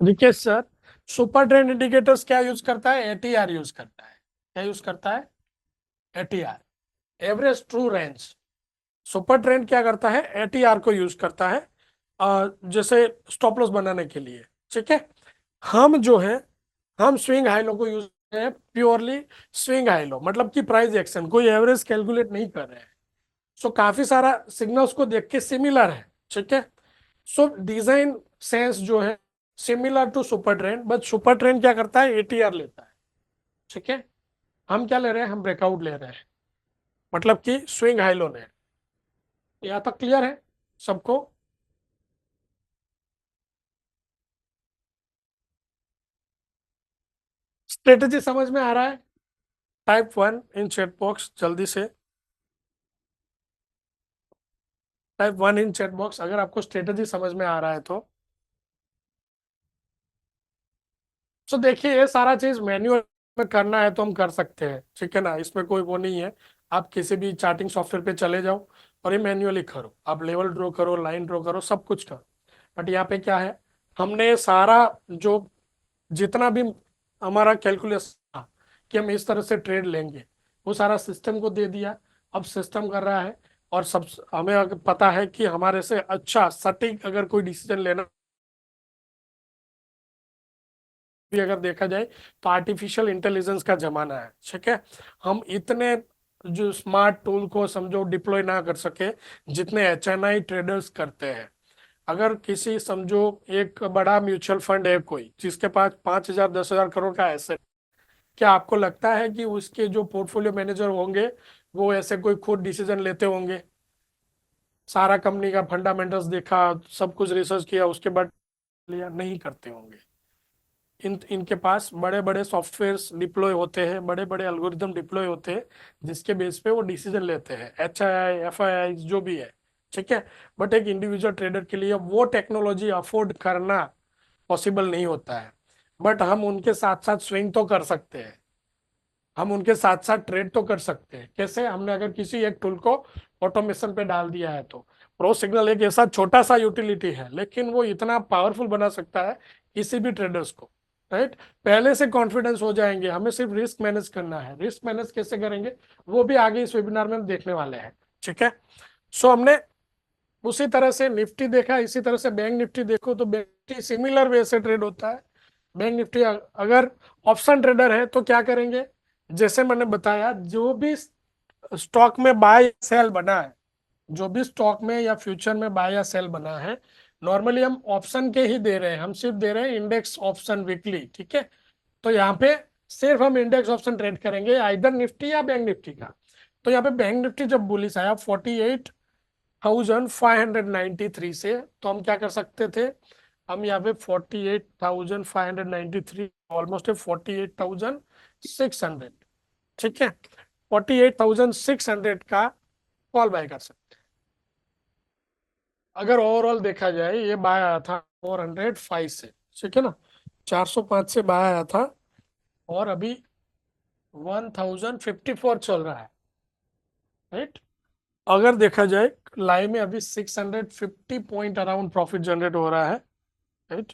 Rikesh sir, super trend indicators क्या यूज करता है, एटीआर यूज करता है। क्या यूज करता है, ATR, average true range. Super trend क्या करता है, एटीआर को यूज करता है जैसे स्टॉप लॉस बनाने के लिए। ठीक है। हम जो है, हम स्विंग हाई लो को यूज कर रहे हैं, प्योरली स्विंग हाई लो, मतलब कि प्राइस एक्शन, कोई एवरेज कैलकुलेट नहीं कर रहे हैं। सो काफी सारा सिग्नल्स को देख के सिमिलर है। ठीक है। सो डिजाइन सेंस जो है similar to super trend, but super trend क्या करता है, एटीआर लेता है। ठीक है। हम क्या ले रहे हैं, हम ब्रेकआउट ले रहे हैं, मतलब कि स्विंग हाई लो ले। यहाँ तक क्लियर है सबको। स्ट्रेटेजी समझ में आ रहा है। टाइप 1 इन चैट बॉक्स जल्दी से, टाइप 1 इन चैट बॉक्स अगर आपको स्ट्रेटेजी समझ में आ रहा है तो। तो देखिए, ये सारा चीज मैन्युअल में करना है तो हम कर सकते हैं, ठीक है ना, इसमें कोई वो नहीं है। आप किसी भी चार्टिंग सॉफ्टवेयर पे चले जाओ और ये मैन्युअली करो, आप लेवल ड्रॉ करो, लाइन ड्रॉ करो, सब कुछ करो। बट यहाँ पे क्या है, हमने सारा जो जितना भी हमारा कैलकुलेशन था कि हम इस तरह से ट्रेड लेंगे, वो सारा सिस्टम को दे दिया। अब सिस्टम कर रहा है, और सब हमें अगर पता है कि हमारे से अच्छा सटीक अगर कोई डिसीजन लेना भी अगर देखा जाए तो आर्टिफिशियल इंटेलिजेंस का जमाना है। ठीक है। हम इतने जो स्मार्ट टूल को समझो डिप्लॉय ना कर सके जितने एचएनआई ट्रेडर्स करते हैं। अगर किसी समझो एक बड़ा म्यूचुअल फंड है कोई जिसके पास 5,000 10,000 करोड़ का एसेट, क्या आपको लगता है कि उसके जो पोर्टफोलियो मैनेजर होंगे वो ऐसे कोई खुद डिसीजन लेते होंगे? सारा कंपनी का फंडामेंटल्स देखा, सब कुछ रिसर्च किया, उसके बाद लिया, नहीं करते होंगे। इनके पास बड़े बड़े सॉफ्टवेयर्स डिप्लॉय होते हैं, बड़े बड़े एल्गोरिदम डिप्लॉय होते हैं जिसके बेस पे वो डिसीजन लेते हैं, HII FII जो भी है। ठीक है। बट एक इंडिविजुअल ट्रेडर के लिए वो टेक्नोलॉजी अफोर्ड करना पॉसिबल नहीं होता है। बट हम उनके साथ साथ स्विंग तो कर सकते हैं, हम उनके साथ साथ ट्रेड तो कर सकते हैं। कैसे, हमने अगर किसी एक टूल को ऑटोमेशन पे डाल दिया है तो प्रो सिग्नल एक ऐसा छोटा सा यूटिलिटी है लेकिन वो इतना पावरफुल बना सकता है किसी भी ट्रेडर्स को। राइट। पहले से कॉन्फिडेंस हो जाएंगे, हमें सिर्फ रिस्क मैनेज करना है। रिस्क मैनेज कैसे करेंगे वो भी आगे इस वेबिनार में हम देखने वाले हैं। ठीक है। सो हमने उसी तरह से निफ्टी देखा, इसी तरह से बैंक निफ्टी देखो तो बैंक निफ्टी सिमिलर वे से ट्रेड होता है। बैंक निफ्टी अगर ऑप्शन ट्रेडर है तो क्या करेंगे, जैसे मैंने बताया, जो भी स्टॉक में बाय सेल बना है, जो भी स्टॉक में या फ्यूचर में बाय या सेल बना है, नॉर्मली हम ऑप्शन के ही दे रहे हैं, हम सिर्फ दे रहे हैं इंडेक्स ऑप्शन वीकली। ठीक है। तो यहाँ पे सिर्फ हम इंडेक्स ऑप्शन ट्रेड करेंगे, आइदर निफ्टी या बैंक निफ्टी का। तो यहाँ पे बैंक निफ्टी जब बुलिश आया 48,593 से, तो हम क्या कर सकते थे, हम यहाँ पे 48,593, ऑलमोस्ट 48,600, ठीक है, 48,600 का कॉल बाय कर सकते हैं। अगर ओवरऑल देखा जाए ये बाय आया था 405 से, ठीक है ना, 405 से बाय आया था। और अभी 1054 चल रहा है, राइट। अगर देखा जाए लाइव में अभी 650 पॉइंट अराउंड प्रॉफिट जनरेट हो रहा है, राइट।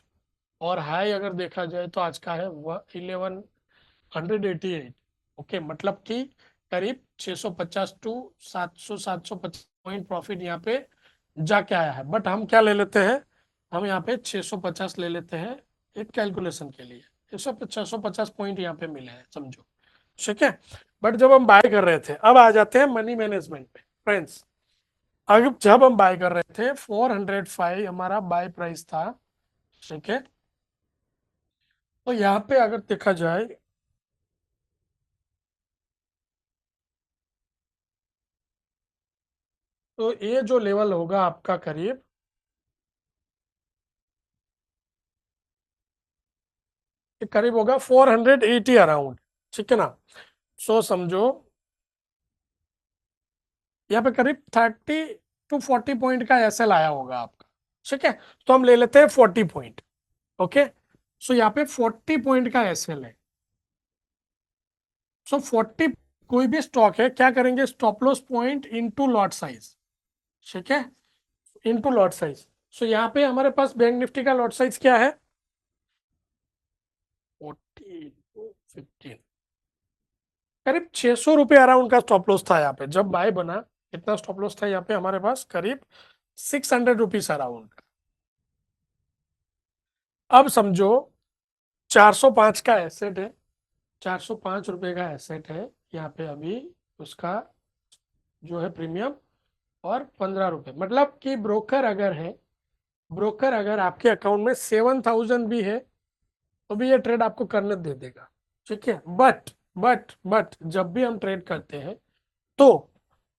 और हाई अगर देखा जाए तो आज का है 1188। ओके, मतलब कि करीब 650 टू 750 पॉइंट प्रॉफिट यहाँ पे जाके आया है। बट हम क्या ले लेते हैं, हम यहाँ पे 650 ले लेते हैं एक कैलकुलेशन के लिए। 650 पॉइंट यहाँ पे मिले हैं समझो, ठीक है। बट जब हम बाय कर रहे थे, अब आ जाते हैं मनी मैनेजमेंट पे फ्रेंड्स। अब जब हम बाय कर रहे थे 405 हमारा बाय प्राइस था, ठीक है। तो यहाँ पे अगर देखा जाए तो ये जो लेवल होगा आपका करीब करीब होगा 480 अराउंड, ठीक है ना। सो समझो यहाँ पे करीब 30 टू 40 पॉइंट का एसएल आया होगा आपका, ठीक है। तो हम ले लेते हैं 40 पॉइंट। ओके, सो यहाँ पे 40 पॉइंट का एसएल है। सो 40, कोई भी स्टॉक है क्या करेंगे, stop loss point into lot size, ठीक है, इनटू लॉट साइज। सो यहाँ पे हमारे पास बैंक निफ्टी का लॉट साइज क्या है, 40 to 15, करीब 600 रुपये अराउंड का स्टॉप लॉस था यहाँ पे जब बाय बना। कितना स्टॉप लॉस था यहाँ पे हमारे पास, करीब 600 रुपीज अराउंड। अब समझो 405 का एसेट है, 405 रुपये का एसेट है यहाँ पे अभी, उसका जो है प्रीमियम और 15 रुपये, मतलब कि ब्रोकर अगर है, ब्रोकर अगर आपके अकाउंट में 7000 भी है तो भी ये ट्रेड आपको करने दे देगा, ठीक है। बट जब भी हम ट्रेड करते हैं तो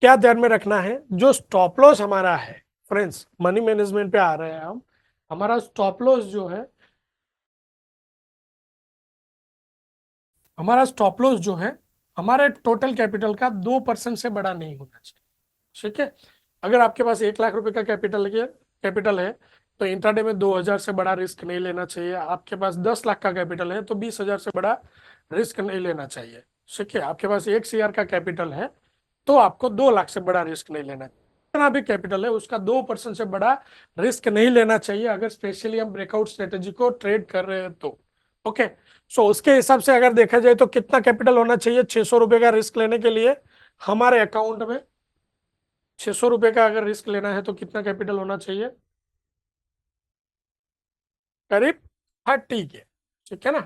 क्या ध्यान में रखना है, जो स्टॉप लॉस हमारा है फ्रेंड्स, मनी मैनेजमेंट पे आ रहे हैं हम, हमारा स्टॉप लॉस जो है, हमारा स्टॉप लॉस जो है हमारे टोटल कैपिटल का 2% से बड़ा नहीं होना चाहिए, ठीक है। अगर आपके पास 1 लाख रुपए का कैपिटल है तो इंट्राडे में 2000 से बड़ा रिस्क नहीं लेना चाहिए। आपके पास 10 लाख का कैपिटल है तो 20,000 से बड़ा रिस्क नहीं लेना चाहिए, ठीक है। आपके पास 1 CR का कैपिटल है तो आपको 2 लाख से बड़ा रिस्क नहीं लेना चाहिए। जितना भी कैपिटल है उसका 2% से बड़ा रिस्क नहीं लेना चाहिए, अगर स्पेशली हम ब्रेकआउट स्ट्रेटेजी को ट्रेड कर रहे हैं तो। ओके, सो उसके हिसाब से अगर देखा जाए तो कितना कैपिटल होना चाहिए 600 रुपए का रिस्क लेने के लिए हमारे अकाउंट में। 600 रुपए का अगर रिस्क लेना है तो कितना कैपिटल होना चाहिए, करीब 30 के, ठीक है ना।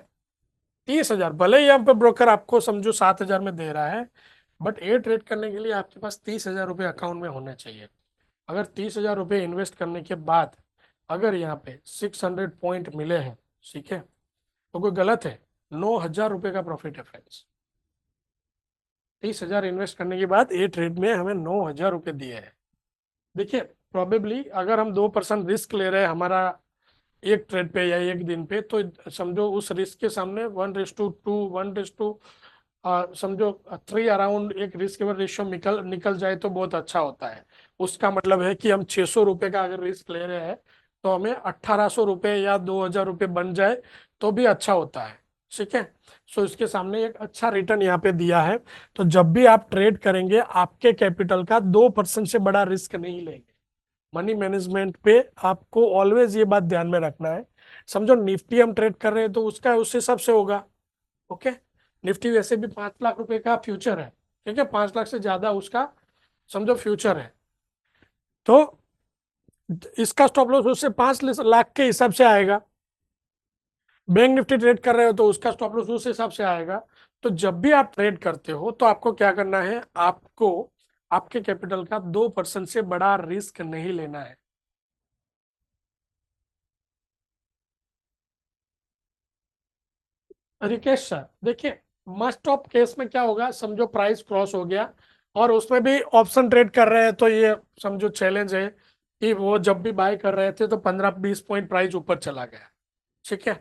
30,000, भले ही यहाँ पे ब्रोकर आपको समझो 7,000 में दे रहा है, बट ये ट्रेड करने के लिए आपके पास 30,000 रुपये अकाउंट में होने चाहिए। अगर 30,000 रुपये इन्वेस्ट करने के बाद अगर यहाँ पे 600 पॉइंट मिले हैं, ठीक है, तो कोई गलत है, 9,000 रुपये का प्रॉफिट है फ्रेंड्स। 30,000 इन्वेस्ट करने के बाद ये ट्रेड में हमें 9,000 रुपये दिए हैं। देखिए, प्रोबेबली अगर हम 2% रिस्क ले रहे हैं हमारा एक ट्रेड पे या एक दिन पे, तो समझो उस रिस्क के सामने 1:2, 1:, समझो 3 अराउंड एक रिस्क रेशियो निकल निकल जाए तो बहुत अच्छा होता है। उसका मतलब है कि हम 600 रुपये का अगर रिस्क ले रहे हैं तो हमें 1,800 रुपये या 2,000 रुपये बन जाए तो भी अच्छा होता है, ठीक है। सो इसके सामने एक अच्छा रिटर्न यहाँ पे दिया है। तो जब भी आप ट्रेड करेंगे आपके कैपिटल का 2% से बड़ा रिस्क नहीं लेंगे। मनी मैनेजमेंट पे आपको ऑलवेज ये बात ध्यान में रखना है। समझो निफ्टी हम ट्रेड कर रहे हैं तो उसका उस हिसाब से होगा, ओके। निफ्टी वैसे भी 5 लाख रुपए का फ्यूचर है, ठीक है, 5 लाख से ज्यादा उसका समझो फ्यूचर है, तो इसका स्टॉप लॉस उससे 5 लाख के हिसाब से आएगा। बैंक निफ्टी ट्रेड कर रहे हो तो उसका स्टॉप लॉस उस हिसाब से आएगा। तो जब भी आप ट्रेड करते हो तो आपको क्या करना है, आपको आपके कैपिटल का 2% से बड़ा रिस्क नहीं लेना है। रिकेश सर, देखिए, मस्ट ऑफ केस में क्या होगा, समझो प्राइस क्रॉस हो गया और उसमें भी ऑप्शन ट्रेड कर रहे हैं तो ये समझो चैलेंज है कि वो जब भी बाय कर रहे थे तो 15-20 पॉइंट प्राइस ऊपर चला गया, ठीक है।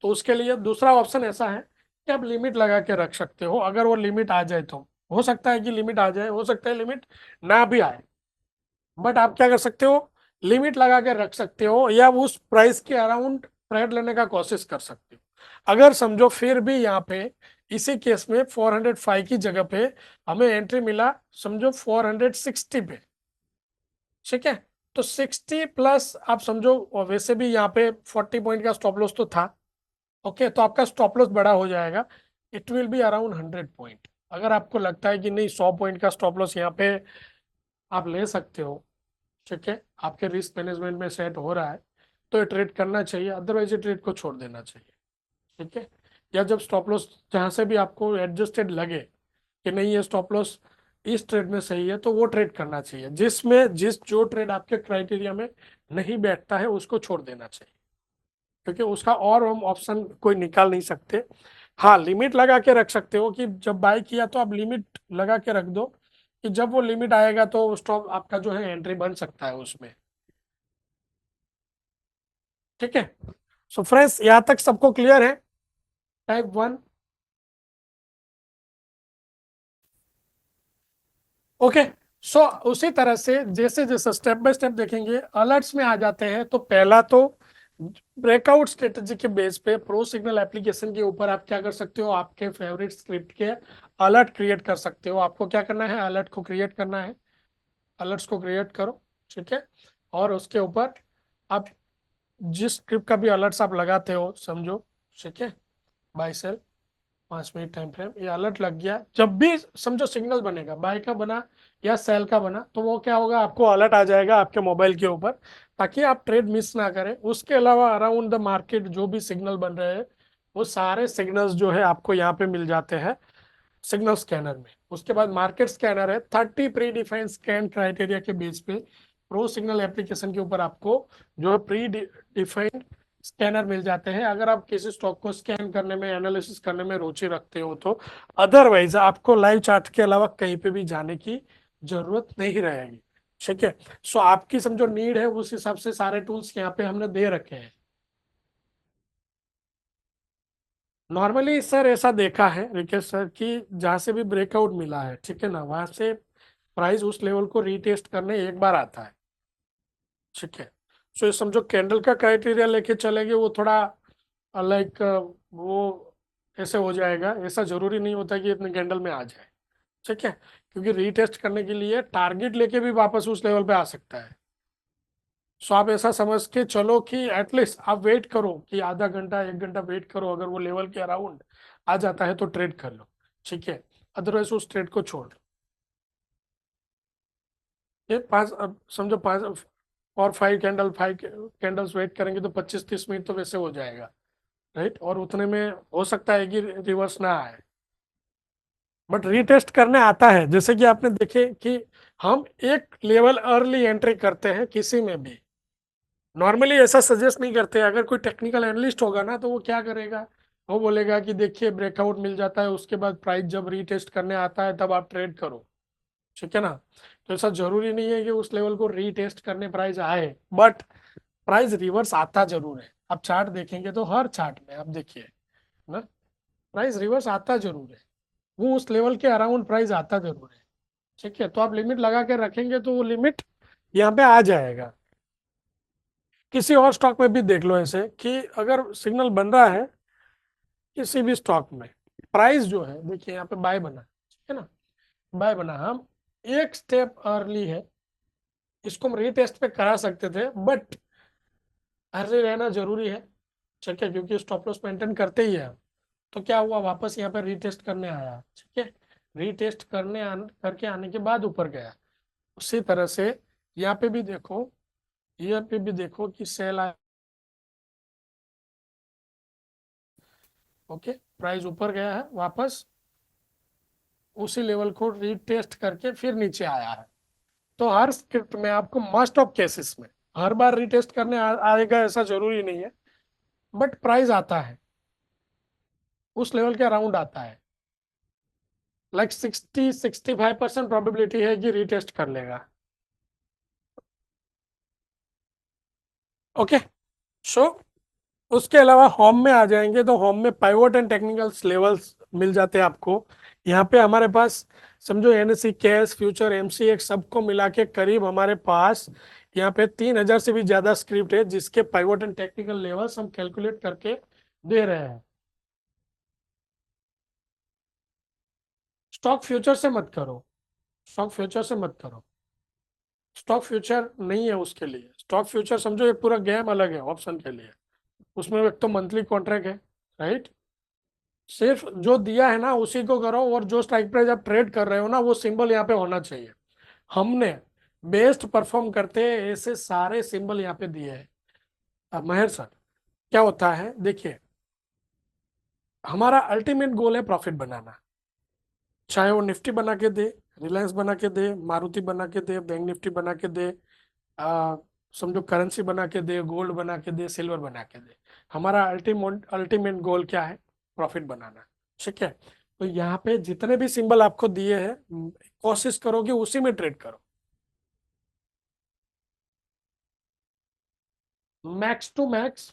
तो उसके लिए दूसरा ऑप्शन ऐसा है कि आप लिमिट लगा के रख सकते हो। अगर वो लिमिट आ जाए तो हो सकता है कि लिमिट आ जाए, हो सकता है लिमिट ना भी आए, बट आप क्या कर सकते हो, लिमिट लगा के रख सकते हो या उस प्राइस के अराउंड ट्रेड लेने का कोशिश कर सकते हो। अगर समझो फिर भी यहाँ पे इसी केस में 405 की जगह पे हमें एंट्री मिला समझो 460 पे, ठीक है। तो 60 प्लस आप समझो, और वैसे भी यहाँ पे 40 पॉइंट का स्टॉप लॉस तो था, ओके, तो आपका स्टॉप लॉस बड़ा हो जाएगा, it will be around 100 point. अगर आपको लगता है कि नहीं 100 पॉइंट का स्टॉप लॉस यहाँ पे आप ले सकते हो, ठीक है, आपके रिस्क मैनेजमेंट में सेट हो रहा है, तो ये ट्रेड करना चाहिए, अदरवाइज ये ट्रेड को छोड़ देना चाहिए, ठीक है। या जब स्टॉप लॉस जहां से भी आपको एडजस्टेड लगे कि नहीं ये स्टॉप लॉस इस ट्रेड में सही है, तो वो ट्रेड करना चाहिए। जिसमें जो ट्रेड आपके क्राइटेरिया में नहीं बैठता है उसको छोड़ देना चाहिए, क्योंकि उसका और हम ऑप्शन कोई निकाल नहीं सकते। हाँ, लिमिट लगा के रख सकते हो कि जब बाय किया तो आप लिमिट लगा के रख दो कि जब वो लिमिट आएगा तो स्टॉप आपका जो है एंट्री बन सकता है उसमें, ठीक है। सो फ्रेंड्स, यहाँ तक सबको क्लियर है टाइप 1? ओके। सो उसी तरह से जैसे जैसे स्टेप बाय स्टेप देखेंगे, अलर्ट्स में आ जाते हैं। तो पहला तो ब्रेकआउट स्ट्रेटजी के बेस पे प्रो सिग्नल एप्लीकेशन के ऊपर आप क्या कर सकते हो, आपके फेवरेट स्क्रिप्ट के अलर्ट क्रिएट कर सकते हो। आपको क्या करना है, अलर्ट को क्रिएट करना है, अलर्ट्स को क्रिएट करो, ठीक है। और उसके ऊपर आप जिस स्क्रिप्ट का भी अलर्ट्स आप लगाते हो समझो, ठीक है, buy sell 5 minute time frame, ये अलर्ट लग गया, जब भी समझो सिग्नल बनेगा बाय का बना या सेल का बना, तो वो क्या होगा, आपको अलर्ट आ जाएगा आपके मोबाइल के ऊपर, ताकि आप ट्रेड मिस ना करें। उसके अलावा अराउंड द मार्केट जो भी सिग्नल बन रहे हैं, वो सारे सिग्नल्स जो है आपको यहाँ पे मिल जाते हैं सिग्नल स्कैनर में। उसके बाद मार्केट स्कैनर है, 30 प्री डिफाइंड स्कैन क्राइटेरिया के बेस पे प्रो सिग्नल एप्लीकेशन के ऊपर आपको जो है प्री डिफाइंड स्कैनर मिल जाते हैं, अगर आप किसी स्टॉक को स्कैन करने में, एनालिसिस करने में रुचि रखते हो तो। अदरवाइज आपको लाइव चार्ट के अलावा कहीं पे भी जाने की जरूरत नहीं रहेगी, ठीक है। सो आपकी समझो नीड है, उस हिसाब से सारे टूल्स यहाँ पे हमने दे रखे हैं। नॉर्मली सर ऐसा देखा है रिकेश सर कि जहां से भी ब्रेकआउट मिला है, ठीक है ना, वहां से प्राइस उस लेवल को रीटेस्ट करने एक बार आता है, ठीक है। सो ये समझो कैंडल का क्राइटेरिया लेके चलेंगे, वो थोड़ा लाइक वो ऐसे हो जाएगा, ऐसा जरूरी नहीं होता कि इतने कैंडल में आ जाए, ठीक है, क्योंकि रीटेस्ट करने के लिए टारगेट लेके भी वापस उस लेवल पे आ सकता है। सो आप ऐसा समझ के चलो कि एटलीस्ट आप वेट करो कि आधा घंटा 1 घंटा वेट करो, अगर वो लेवल के अराउंड आ जाता है तो ट्रेड कर लो, ठीक है, अदरवाइज उस ट्रेड को छोड़ दो। ये पांच, अब समझो 5 और 5 कैंडल्स वेट करेंगे तो 25-30 मिनट तो वैसे हो जाएगा, राइट, और उतने में हो सकता है कि रिवर्स ना आए, बट रीटेस्ट करने आता है। जैसे कि आपने देखे कि हम एक लेवल अर्ली एंट्री करते हैं किसी में भी, नॉर्मली ऐसा सजेस्ट नहीं करते। अगर कोई टेक्निकल एनालिस्ट होगा ना, तो वो क्या करेगा, वो बोलेगा कि देखिए ब्रेकआउट मिल जाता है, उसके बाद प्राइस जब रीटेस्ट करने आता है तब आप ट्रेड करो, ठीक है ना। तो ऐसा जरूरी नहीं है कि उस लेवल को रीटेस्ट करने प्राइस आए, बट प्राइस रिवर्स आता जरूर है। आप चार्ट देखेंगे तो हर चार्ट में आप देखिए ना, प्राइस रिवर्स आता जरूर है, वो उस लेवल के अराउंड प्राइस आता जरूर है, ठीक है। तो आप लिमिट लगा के रखेंगे तो वो लिमिट यहाँ पे आ जाएगा। किसी और स्टॉक में भी देख लो ऐसे कि अगर सिग्नल बन रहा है किसी भी स्टॉक में, प्राइस जो है देखिए यहाँ पे बाय बना, ठीक है ना, बाय बना, हम एक स्टेप अर्ली है, इसको हम रीटेस्ट पे करा सकते थे, बट अर्ली रहना जरूरी है, ठीक है, क्योंकि स्टॉप लॉस मेंटेन करते ही है हम। तो क्या हुआ, वापस यहाँ पे रीटेस्ट करने आया, ठीक है, रीटेस्ट करके आने के बाद ऊपर गया। उसी तरह से यहाँ पे भी देखो, यहाँ पे भी देखो कि सेल आया, ओके, प्राइस ऊपर गया है, वापस उसी लेवल को रीटेस्ट करके फिर नीचे आया है। तो हर स्क्रिप्ट में आपको मस्ट ऑफ केसेस में हर बार रीटेस्ट करने आएगा ऐसा जरूरी नहीं है, बट प्राइस आता है उस लेवल के अराउंड आता है, लाइक 60-65% प्रोबेबिलिटी है कि रीटेस्ट कर लेगा, ओके। सो उसके अलावा होम में आ जाएंगे तो होम में पाइवट एंड टेक्निकल लेवल्स मिल जाते हैं आपको। यहाँ पे हमारे पास समझो एनएससी कैश फ्यूचर एमसीएक्स सबको मिला के करीब हमारे पास यहाँ पे 3000 से भी ज्यादा स्क्रिप्ट है, जिसके पाइवट एंड टेक्निकल लेवल्स हम कैलकुलेट करके दे रहे हैं। स्टॉक फ्यूचर से मत करो, स्टॉक फ्यूचर से मत करो, स्टॉक फ्यूचर नहीं है उसके लिए। स्टॉक फ्यूचर समझो एक पूरा गेम अलग है ऑप्शन के लिए। उसमें एक तो मंथली कॉन्ट्रैक्ट है, राइट। सिर्फ जो दिया है ना उसी को करो, और जो स्ट्राइक प्राइस आप ट्रेड कर रहे हो ना वो सिंबल यहाँ पे होना चाहिए। हमने बेस्ट परफॉर्म करते हैं ऐसे सारे सिंबल यहाँ पे दिए हैं। अब महेर सर, क्या होता है देखिए, हमारा अल्टीमेट गोल है प्रॉफिट बनाना। चाहे वो निफ्टी बना के दे, रिलायंस बना के दे, मारुति बना के दे, बैंक निफ्टी बना के दे, आ, समझो करेंसी बना के दे, गोल्ड बना के दे, सिल्वर बना के दे, हमारा अल्टीमेट अल्टीमेट गोल क्या है? प्रॉफिट बनाना। ठीक है। तो यहाँ पे जितने भी सिंबल आपको दिए हैं, कोशिश करो कि उसी में ट्रेड करो। Max to max,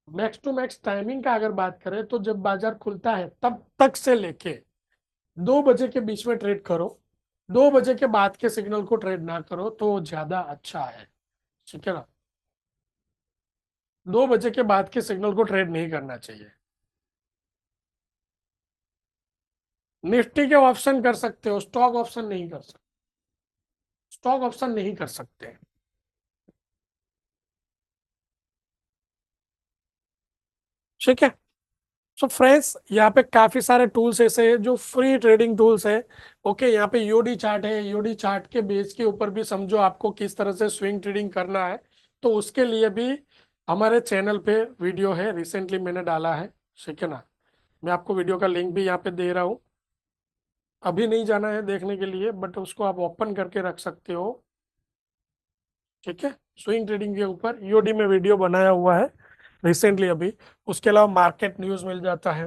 max to max timing का अगर बात करें तो जब बाजार खुलता है तब तक से लेके 2 बजे के बीच में ट्रेड करो। 2 बजे के बाद के सिग्नल को ट्रेड ना करो तो ज्यादा अच्छा है। ठीक है ना। 2 बजे के बाद के सिग्नल को ट्रेड नहीं करना चाहिए। निफ्टी के ऑप्शन कर सकते हो, स्टॉक ऑप्शन नहीं कर सकते। स्टॉक ऑप्शन नहीं कर सकते। ठीक है। सो फ्रेंड्स, यहाँ पे काफी सारे टूल्स ऐसे हैं जो फ्री ट्रेडिंग टूल्स है। ओके, यहाँ पे यूडी चार्ट है। यूडी चार्ट के बेस के ऊपर भी समझो आपको किस तरह से स्विंग ट्रेडिंग करना है, तो उसके लिए भी हमारे चैनल पे वीडियो है, रिसेंटली मैंने डाला है। ठीक है ना। मैं आपको वीडियो का लिंक भी यहाँ पे दे रहा हूँ। अभी नहीं जाना है देखने के लिए, बट उसको आप ओपन करके रख सकते हो। ठीक है। स्विंग ट्रेडिंग के ऊपर यूडी में वीडियो बनाया हुआ है रिसेंटली अभी। उसके अलावा मार्केट न्यूज मिल जाता है।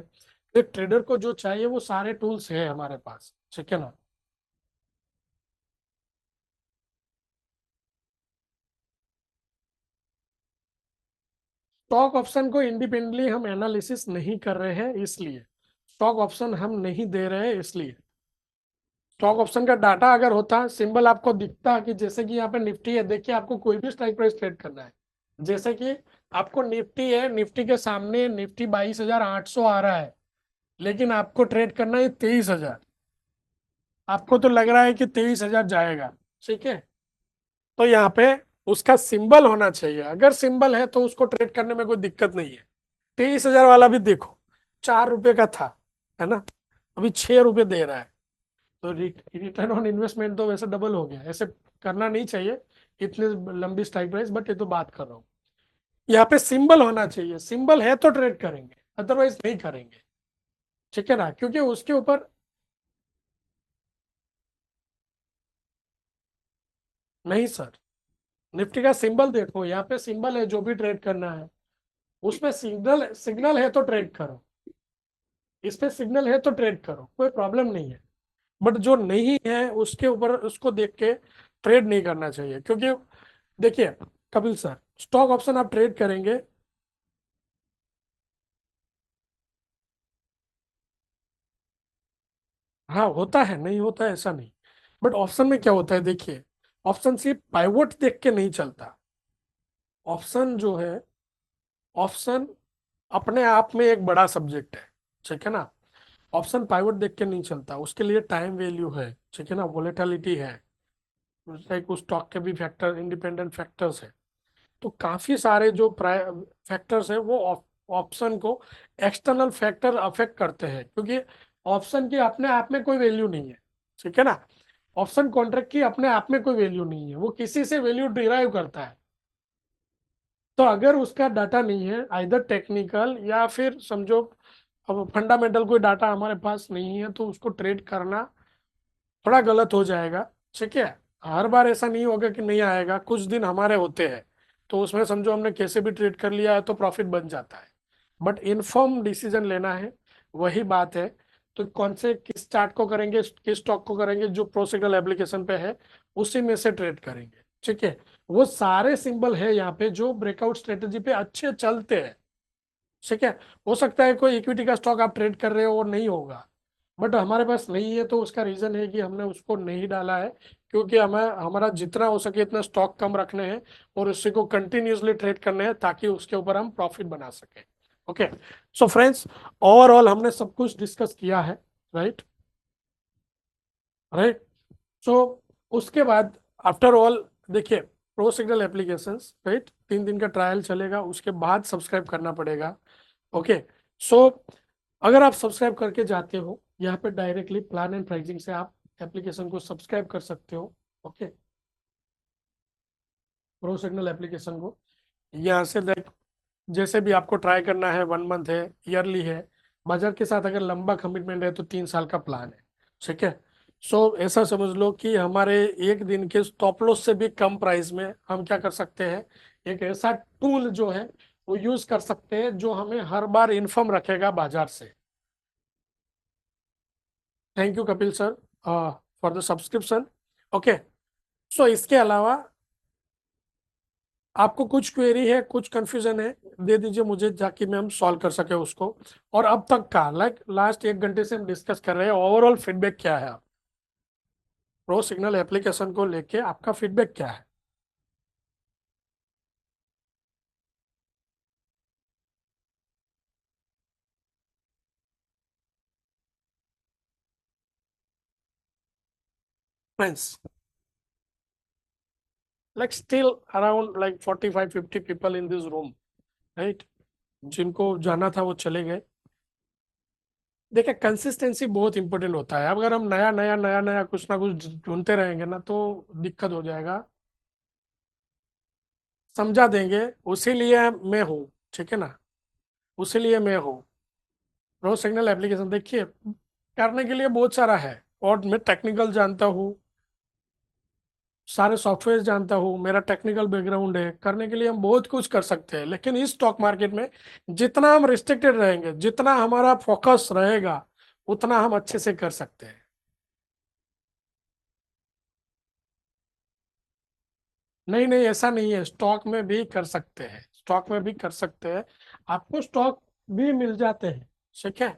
एक ट्रेडर को जो चाहिए वो सारे टूल्स है हमारे पास। ठीक है ना। स्टॉक ऑप्शन को इंडिपेंडेंटली हम एनालिसिस नहीं कर रहे हैं इसलिए, स्टॉक ऑप्शन हम नहीं दे रहे हैं इसलिए। स्टॉक ऑप्शन का डाटा अगर होता, सिंबल आपको दिखता कि जैसे कि यहाँ पे निफ्टी है, देखिए आपको कोई भी स्ट्राइक प्राइस ट्रेड करना है। जैसे कि आपको निफ्टी है, निफ्टी के सामने निफ्टी 22,800 आ रहा है, लेकिन आपको ट्रेड करना है 23,000। आपको तो लग रहा है कि 23,000 जाएगा। ठीक है। तो यहाँ पे उसका सिंबल होना चाहिए। अगर सिंबल है तो उसको ट्रेड करने में कोई दिक्कत नहीं है। 23,000 वाला भी देखो, 4 रुपए का था, है ना, अभी 6 रुपए दे रहा है। तो रिटर्न ऑन इन्वेस्टमेंट तो वैसे डबल हो गया। ऐसे करना नहीं चाहिए इतने लंबी स्ट्राइक प्राइस, बट ये तो बात कर रहा हूँ। यहाँ पे सिंबल होना चाहिए, सिंबल है तो ट्रेड करेंगे, अदरवाइज नहीं करेंगे। ठीक है ना, क्योंकि उसके ऊपर। नहीं सर, निफ्टी का सिंबल देखो, यहाँ पे सिंबल है, जो भी ट्रेड करना है उसमें सिग्नल सिग्नल है तो ट्रेड करो। इस पे सिग्नल है तो ट्रेड करो, कोई प्रॉब्लम नहीं है। बट जो नहीं है उसके ऊपर उसको देख के ट्रेड नहीं करना चाहिए, क्योंकि देखिए कपिल सर, स्टॉक ऑप्शन आप ट्रेड करेंगे। हाँ होता है, नहीं होता है ऐसा नहीं। बट ऑप्शन में क्या होता है देखिए, ऑप्शन सिर्फ पाइवोट देख के नहीं चलता। ऑप्शन जो है, ऑप्शन अपने आप में एक बड़ा सब्जेक्ट है। ठीक है ना। ऑप्शन पाइवोट देख के नहीं चलता, उसके लिए टाइम वैल्यू है। ठीक है ना, वोलेटिलिटी है, लाइक उस स्टॉक के भी फैक्टर, इंडिपेंडेंट फैक्टर्स है। तो काफी सारे जो फैक्टर्स है वो ऑप्शन को, एक्सटर्नल फैक्टर अफेक्ट करते हैं, क्योंकि ऑप्शन की अपने आप में कोई वैल्यू नहीं है। ठीक है ना। ऑप्शन कॉन्ट्रैक्ट की अपने आप में कोई वैल्यू नहीं है, वो किसी से वैल्यू डिराइव करता है। तो अगर उसका डाटा नहीं है, आइदर टेक्निकल या फिर समझो अब फंडामेंटल कोई डाटा हमारे पास नहीं है, तो उसको ट्रेड करना थोड़ा गलत हो जाएगा। ठीक है। हर बार ऐसा नहीं होगा कि नहीं आएगा, कुछ दिन हमारे होते हैं तो उसमें समझो हमने कैसे भी ट्रेड कर लिया है तो प्रॉफिट बन जाता है। बट इन्फॉर्म डिसीजन लेना है, वही बात है। तो कौन से किस चार्ट को करेंगे, किस स्टॉक को करेंगे, जो प्रोसिग्नल एप्लीकेशन पे है उसी में से ट्रेड करेंगे। ठीक है। वो सारे सिंबल है यहाँ पे जो ब्रेकआउट स्ट्रेटेजी पे अच्छे चलते हैं। ठीक है। हो सकता है कोई इक्विटी का स्टॉक आप ट्रेड कर रहे हो और नहीं होगा, बट हमारे पास नहीं है, तो उसका रीजन है कि हमने उसको नहीं डाला है, क्योंकि हमें हमारा जितना हो सके इतना स्टॉक कम रखने हैं और उसी को कंटिन्यूसली ट्रेड करने हैं ताकि उसके ऊपर हम प्रॉफिट बना सके। ओके। सो फ्रेंड्स, ओवरऑल हमने सब कुछ डिस्कस किया है, राइट। राइट। सो उसके बाद आफ्टर ऑल देखिए, प्रो सिग्नल एप्लीकेशंस, राइट, 3 दिन का ट्रायल चलेगा, उसके बाद सब्सक्राइब करना पड़ेगा। ओके। सो अगर आप सब्सक्राइब करके जाते हो यहाँ पे डायरेक्टली प्लान एंड प्राइसिंग से आप एप्लीकेशन को सब्सक्राइब कर सकते हो। ओके, प्रो सिग्नल एप्लीकेशन को यहाँ से लाइक जैसे भी आपको ट्राई करना है, 1 मंथ है, ईयरली है, बजट के साथ अगर लंबा कमिटमेंट है तो 3 साल का प्लान है। ठीक है। सो ऐसा समझ लो कि हमारे एक दिन के स्टॉप लॉस से भी कम प्राइस में हम क्या कर सकते हैं, एक ऐसा टूल जो है वो यूज कर सकते हैं जो हमें हर बार इन्फॉर्म रखेगा बाजार से। Thank you Kapil sir for the subscription. Okay. So इसके अलावा आपको कुछ क्वेरी है, कुछ कंफ्यूजन है, दे दीजिए मुझे ताकि मैं हम सॉल्व कर सके उसको। और अब तक का लाइक लास्ट 1 घंटे से हम डिस्कस कर रहे हैं, ओवरऑल फीडबैक क्या है आप प्रो सिग्नल एप्लीकेशन को लेके, आपका फीडबैक क्या है? Friends, like still around like 45-50 people in this room, right, जिनको जाना था वो चले गए। देखिए, कंसिस्टेंसी बहुत इंपॉर्टेंट होता है। अगर हम नया नया नया नया कुछ ना कुछ ढूंढते रहेंगे ना तो दिक्कत हो जाएगा। समझा देंगे, उसी लिए मैं हूँ। ठीक है ना, उसी लिए मैं हूँ। प्रो सिग्नल एप्लीकेशन देखिए, करने के लिए बहुत सारा है, और मैं टेक्निकल जानता हूँ, सारे सॉफ्टवेयर जानता हूँ, मेरा टेक्निकल बैकग्राउंड है, करने के लिए हम बहुत कुछ कर सकते हैं। लेकिन इस स्टॉक मार्केट में जितना हम रिस्ट्रिक्टेड रहेंगे, जितना हमारा फोकस रहेगा, उतना हम अच्छे से कर सकते हैं। नहीं नहीं, ऐसा नहीं है, स्टॉक में भी कर सकते हैं, स्टॉक में भी कर सकते हैं, आपको स्टॉक भी मिल जाते हैं। ठीक है।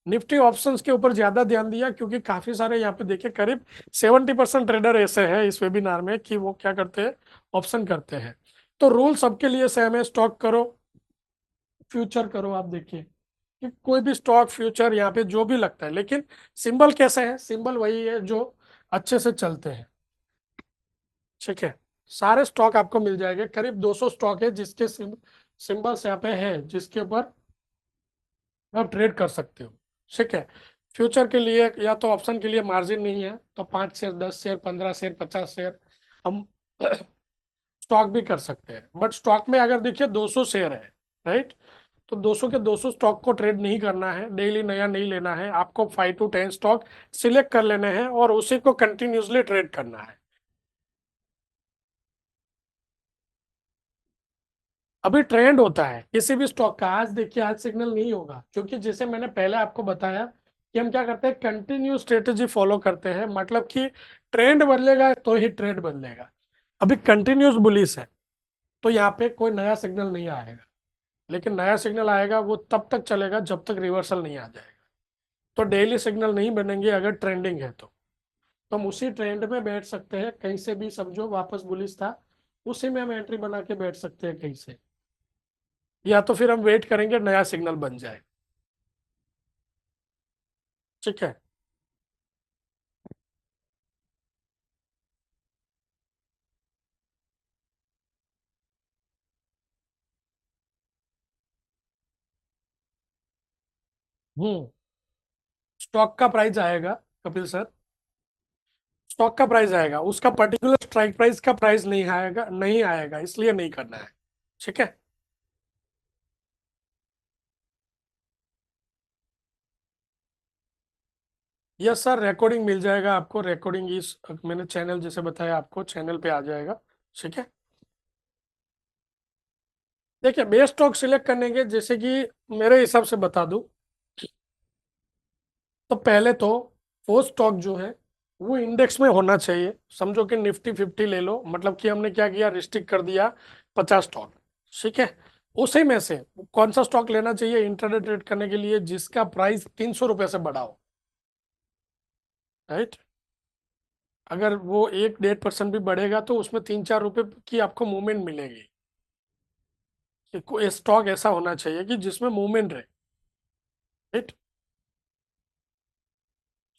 निफ्टी ऑप्शंस के ऊपर ज्यादा ध्यान दिया क्योंकि काफी सारे यहाँ पे देखे, करीब 70% ट्रेडर ऐसे हैं इस वेबिनार में कि वो क्या करते हैं, ऑप्शन करते हैं। तो रूल सबके लिए सेम है, स्टॉक करो, फ्यूचर करो। आप देखिए कि कोई भी स्टॉक फ्यूचर यहाँ पे जो भी लगता है, लेकिन सिंबल कैसा है, सिंबल वही है जो अच्छे से चलते हैं। ठीक है। सारे स्टॉक आपको मिल जाएंगे, करीब 200 स्टॉक है जिसके सिंबल्स यहाँ पे है, जिसके ऊपर आप ट्रेड कर सकते हो। ठीक है। फ्यूचर के लिए या तो ऑप्शन के लिए मार्जिन नहीं है तो 5 शेयर, 10 शेयर, 15 शेयर, 50 शेयर हम स्टॉक भी कर सकते हैं। बट स्टॉक में अगर देखिए 200 शेयर है, राइट, तो 200 के 200 स्टॉक को ट्रेड नहीं करना है, डेली नया नहीं लेना है, आपको 5 to 10 स्टॉक सिलेक्ट कर लेने हैं और उसी को कंटिन्यूसली ट्रेड करना है। अभी ट्रेंड होता है किसी भी स्टॉक का। आज देखिए, आज सिग्नल नहीं होगा क्योंकि जैसे मैंने पहले आपको बताया कि हम क्या करते हैं, कंटिन्यू स्ट्रेटेजी फॉलो करते हैं, मतलब कि ट्रेंड बदलेगा तो ही ट्रेड बदलेगा। अभी कंटिन्यूस बुलिश है तो यहाँ पे कोई नया सिग्नल नहीं आएगा, लेकिन नया सिग्नल आएगा वो तब तक चलेगा जब तक रिवर्सल नहीं आ जाएगा। तो डेली सिग्नल नहीं बनेंगे अगर ट्रेंडिंग है तो हम उसी ट्रेंड में बैठ सकते हैं, कहीं से भी समझो वापस बुलिश था, उसी में हम एंट्री बना के बैठ सकते हैं कहीं से, या तो फिर हम वेट करेंगे नया सिग्नल बन जाए। ठीक है। हम्म। स्टॉक का प्राइस आएगा कपिल सर, स्टॉक का प्राइस आएगा, उसका पर्टिकुलर स्ट्राइक प्राइस का प्राइस नहीं आएगा, नहीं आएगा, इसलिए नहीं करना है। ठीक है। यस सर, रिकॉर्डिंग मिल जाएगा आपको, रिकॉर्डिंग इस मैंने चैनल जैसे बताया आपको, चैनल पे आ जाएगा। ठीक है। देखिए, बेस्ट स्टॉक सिलेक्ट करने के, जैसे कि मेरे हिसाब से बता दूं, तो पहले तो वो स्टॉक जो है वो इंडेक्स में होना चाहिए। समझो कि निफ्टी 50 ले लो, मतलब कि हमने क्या किया, रिस्ट्रिक्ट कर दिया 50 स्टॉक। ठीक है। उसी में से कौन सा स्टॉक लेना चाहिए इंटरडे ट्रेड करने के लिए, जिसका प्राइस 300 रुपये से बढ़ा हो, राइट। अगर वो 1-1.5% भी बढ़ेगा तो उसमें 3-4 रुपए की आपको मूवमेंट मिलेगी। कि कोई स्टॉक ऐसा होना चाहिए कि जिसमें मूवमेंट रहे, राइट।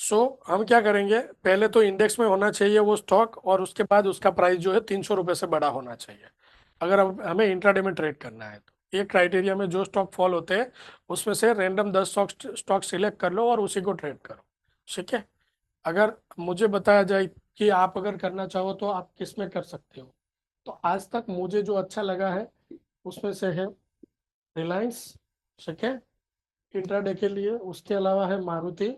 सो हम क्या करेंगे, पहले तो इंडेक्स में होना चाहिए वो स्टॉक, और उसके बाद उसका प्राइस जो है 300 रुपये से बड़ा होना चाहिए, अगर हमें इंट्राडे में ट्रेड करना है तो। ये क्राइटेरिया में जो स्टॉक फॉल होते हैं उसमें से रैंडम 10 स्टॉक स्टॉक सिलेक्ट कर लो और उसी को ट्रेड करो, ठीक है। अगर मुझे बताया जाए कि आप अगर करना चाहो तो आप किस में कर सकते हो, तो आज तक मुझे जो अच्छा लगा है उसमें से है रिलायंस, ठीक है, इंट्राडे के लिए। उसके अलावा है मारुति,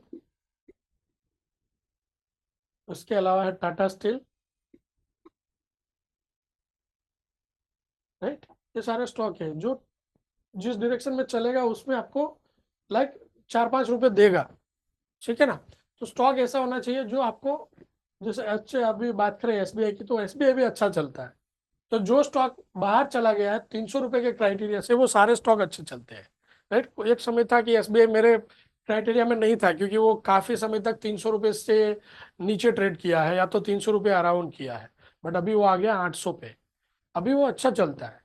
उसके अलावा है टाटा स्टील, राइट। ये सारे स्टॉक है जो जिस डायरेक्शन में चलेगा उसमें आपको लाइक 4-5 रुपए देगा, ठीक है ना। तो स्टॉक ऐसा होना चाहिए जो आपको, जैसे अच्छे अभी बात करें एसबीआई की, तो एसबीआई भी अच्छा चलता है। तो जो स्टॉक बाहर चला गया है 300 रुपए के क्राइटेरिया से, वो सारे स्टॉक अच्छे चलते हैं, राइट। एक समय था कि एसबीआई मेरे क्राइटेरिया में नहीं था, क्योंकि वो काफी समय तक 300 रुपए से नीचे ट्रेड किया है, या तो 300 रुपये अराउंड किया है। बट अभी वो आ गया 800 पे, अभी वो अच्छा चलता है।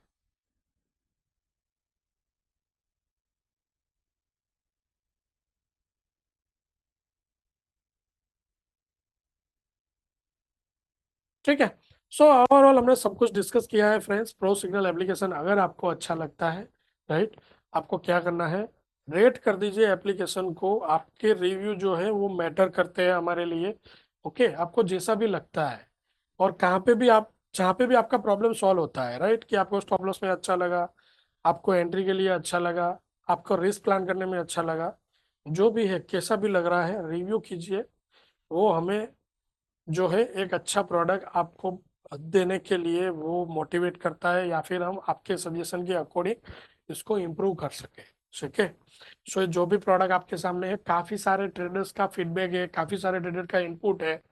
ठीक है। सो ओवरऑल हमने सब कुछ डिस्कस किया है फ्रेंड्स। प्रो सिग्नल एप्लीकेशन अगर आपको अच्छा लगता है, राइट, आपको क्या करना है, रेट कर दीजिए एप्लीकेशन को। आपके रिव्यू जो है वो मैटर करते हैं हमारे लिए, ओके। आपको जैसा भी लगता है, और कहाँ पे भी आप, जहाँ पे भी आपका प्रॉब्लम सॉल्व होता है, राइट, कि आपको स्टॉप लॉस में अच्छा लगा, आपको एंट्री के लिए अच्छा लगा, आपको रिस्क प्लान करने में अच्छा लगा, जो भी है कैसा भी लग रहा है, रिव्यू कीजिए। वो हमें जो है एक अच्छा प्रोडक्ट आपको देने के लिए वो मोटिवेट करता है, या फिर हम आपके सजेशन के अकॉर्डिंग इसको इम्प्रूव कर सके, ठीक है। सो जो भी प्रोडक्ट आपके सामने है, काफी सारे ट्रेडर्स का फीडबैक है, काफी सारे ट्रेडर का इनपुट है।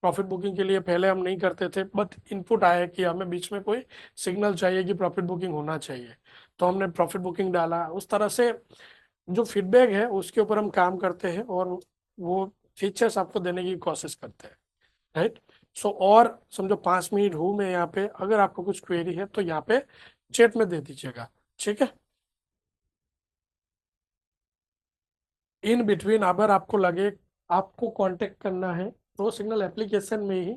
प्रॉफिट बुकिंग के लिए पहले हम नहीं करते थे, बट इनपुट आया कि हमें बीच में कोई सिग्नल चाहिए कि प्रॉफिट बुकिंग होना चाहिए, तो हमने प्रॉफिट बुकिंग डाला। उस तरह से जो फीडबैक है उसके ऊपर हम काम करते हैं, और वो फीचर्स आपको देने की कोशिश करते हैं, राइट। सो और समझो 5 मिनट हूँ मैं यहाँ पे, अगर आपको कुछ क्वेरी है तो यहाँ पे चैट में दे दीजिएगा, ठीक है। इन बिटवीन अगर आपको लगे आपको कांटेक्ट करना है प्रो सिग्नल एप्लीकेशन में ही,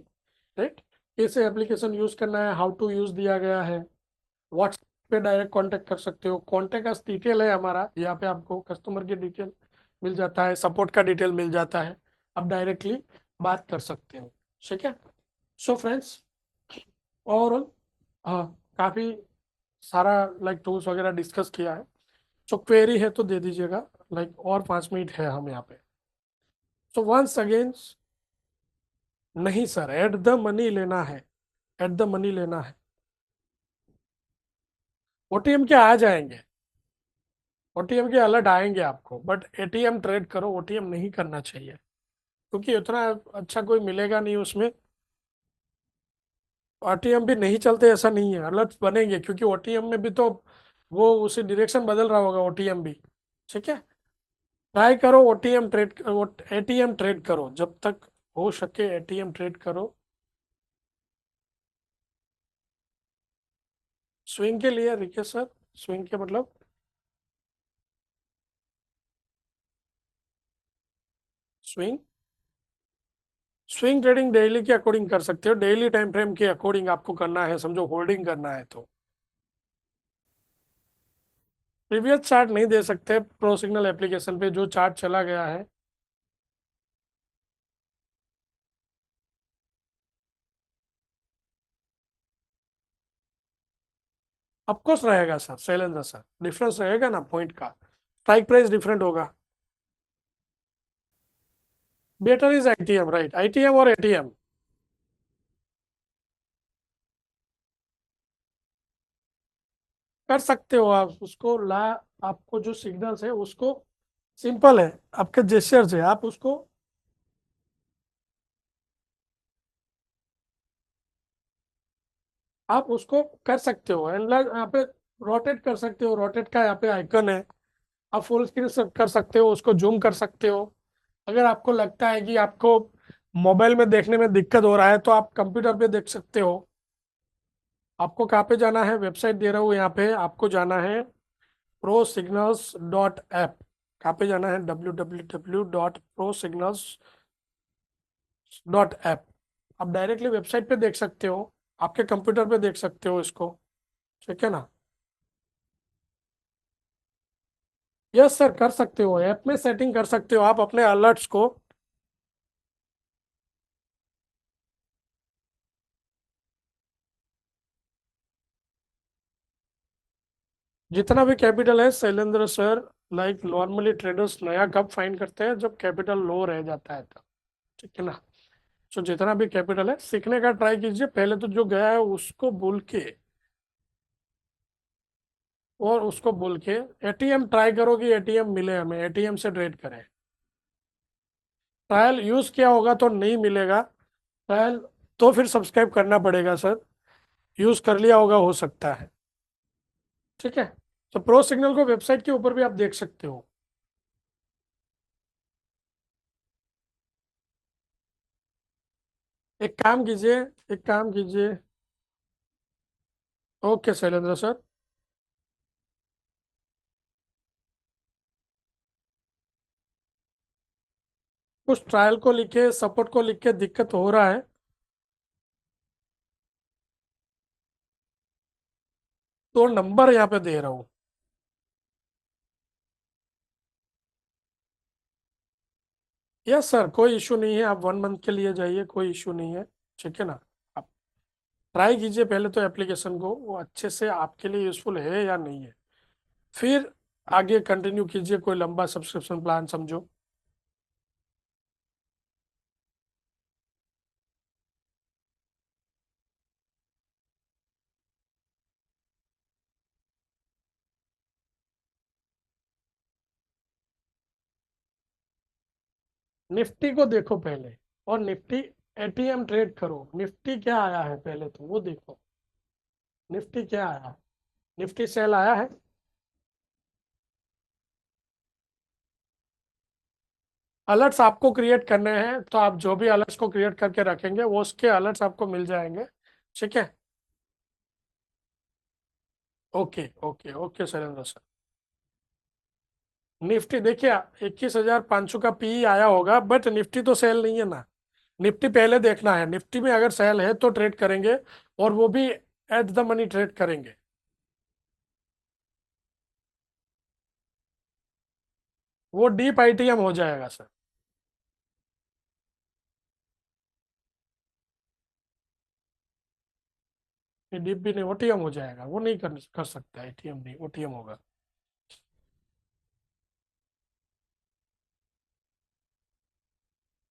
राइट, कैसे एप्लीकेशन यूज करना है, हाउ टू यूज दिया गया है, व्हाट्सएप पे डायरेक्ट कांटेक्ट कर सकते हो। कांटेक्ट का डिटेल है हमारा यहाँ पे, आपको कस्टमर के डिटेल मिल जाता है, सपोर्ट का डिटेल मिल जाता है, आप डायरेक्टली बात कर सकते हो, ठीक है। सो फ्रेंड्स, ओवरऑल हाँ, काफी सारा लाइक टूल्स वगैरह डिस्कस किया है। सो क्वेरी है तो दे दीजिएगा, लाइक और 5 मिनट है हम यहाँ पे। सो वंस अगेन, नहीं सर, एट द मनी लेना है, एट द मनी लेना है। ओटीएम के आ जाएंगे, ओटीएम के अलर्ट आएंगे आपको, बट एटीएम ट्रेड करो, ओटीएम नहीं करना चाहिए, क्योंकि उतना अच्छा कोई मिलेगा नहीं उसमें। ओटीएम भी नहीं चलते ऐसा नहीं है, अलर्ट बनेंगे, क्योंकि ओटीएम में भी तो वो उसी डायरेक्शन बदल रहा होगा ओटीएम भी, ठीक है। ट्राई करो ओटीएम ट्रेड, एटीएम ट्रेड करो, जब तक हो सके एटीएम ट्रेड करो। स्विंग के लिए रिके सर, स्विंग के मतलब स्विंग, स्विंग ट्रेडिंग डेली के अकॉर्डिंग कर सकते हो, डेली टाइम फ्रेम के अकॉर्डिंग आपको करना है, समझो होल्डिंग करना है तो। प्रीवियस चार्ट नहीं दे सकते प्रो सिग्नल एप्लीकेशन पे, जो चार्ट चला गया है। ऑफकोर्स रहेगा सर, शैलेंद्र सर, डिफरेंस रहेगा ना पॉइंट का, स्ट्राइक प्राइस डिफरेंट होगा। Better is ITM, right, ITM और एटीएम कर सकते हो आप उसको ला। आपको जो सिग्नल्स है उसको, सिंपल है, आपके जेस्चर्स है, आप उसको, आप उसको कर सकते हो एनालाइज, यहाँ पे रोटेट कर सकते हो, रोटेट का यहाँ पे आइकन है, आप फुल स्क्रीन कर सकते हो, उसको जूम कर सकते हो। अगर आपको लगता है कि आपको मोबाइल में देखने में दिक्कत हो रहा है तो आप कंप्यूटर पे देख सकते हो। आपको कहाँ पे जाना है, वेबसाइट दे रहा हूँ यहाँ पे, आपको जाना है prosignals.app। कहाँ पे जाना है, www.prosignals.app। Dot app. आप डायरेक्टली वेबसाइट पे देख सकते हो, आपके कंप्यूटर पे देख सकते हो इसको, ठीक है ना। यस सर, कर सकते हो, ऐप में सेटिंग कर सकते हो आप अपने अलर्ट्स को। जितना भी कैपिटल है Shailendra sir, like normally traders नया कब फाइंड करते हैं, जब कैपिटल लो रह जाता है तब, ठीक है ना। सो जितना भी कैपिटल है सीखने का ट्राई कीजिए, पहले तो जो गया है उसको भूल के, और उसको भूल के एटीएम ट्राई करो कि एटीएम मिले, हमें एटीएम से ट्रेड करें। ट्रायल यूज किया होगा तो नहीं मिलेगा, ट्रायल तो फिर सब्सक्राइब करना पड़ेगा सर, यूज कर लिया होगा हो सकता है, ठीक है। तो प्रो सिग्नल को वेबसाइट के ऊपर भी आप देख सकते हो। एक काम कीजिए, एक काम कीजिए। Okay Shailendra sir. कुछ ट्रायल को लिखे, सपोर्ट को लिख के दिक्कत हो रहा है, तो नंबर यहाँ पे दे रहा हूँ। यस सर, कोई इशू नहीं है, आप 1 मंथ के लिए जाइए, कोई इशू नहीं है, ठीक है ना। आप ट्राई कीजिए पहले तो एप्लीकेशन को, वो अच्छे से आपके लिए यूजफुल है या नहीं है, फिर आगे कंटिन्यू कीजिए कोई लंबा सब्सक्रिप्शन प्लान समझो। निफ्टी को देखो पहले, और निफ्टी एटीएम ट्रेड करो, निफ्टी क्या आया है पहले तो वो देखो। निफ्टी क्या आया है, निफ्टी सेल आया है। अलर्ट्स आपको क्रिएट करने हैं, तो आप जो भी अलर्ट्स को क्रिएट करके रखेंगे वो उसके अलर्ट्स आपको मिल जाएंगे, ठीक है। Okay okay okay Surendra sir. Nifty देखिए, 21,500 का पी आया होगा, बट निफ्टी तो सेल नहीं है ना। निफ्टी पहले देखना है, निफ्टी में अगर सेल है तो ट्रेड करेंगे, और वो भी एट द मनी ट्रेड करेंगे। वो डीप आईटीएम हो जाएगा सर। ये डीप भी नहीं, ओटीएम हो जाएगा, वो नहीं कर सकता, एटीएम नहीं ओटीएम होगा।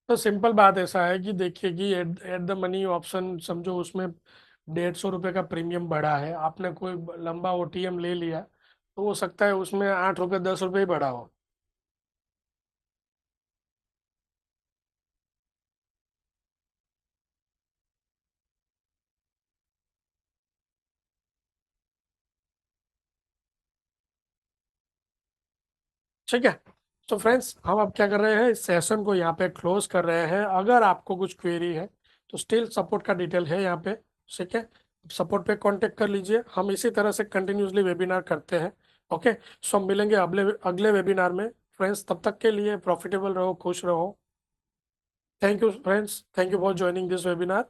तो सिंपल बात ऐसा है कि देखिए कि at at the money option समझो, उसमें 150 रुपये का प्रीमियम बढ़ा है, आपने कोई लंबा ओटीएम ले लिया, तो हो सकता है उसमें 8 रुपये 10 रुपये ही बढ़ा हो। ठीक है। तो फ्रेंड्स, हम अब क्या कर रहे हैं, इस सेशन को यहाँ पे क्लोज कर रहे हैं। अगर आपको कुछ क्वेरी है तो स्टिल सपोर्ट का डिटेल है यहाँ पे, ठीक है। सपोर्ट पे कांटेक्ट कर लीजिए, हम इसी तरह से कंटिन्यूसली वेबिनार करते हैं। ओके, सो हम मिलेंगे अगले अगले वेबिनार में। फ्रेंड्स, तब तक के लिए प्रॉफिटेबल रहो, खुश रहो। Thank you friends, thank you for joining this webinar.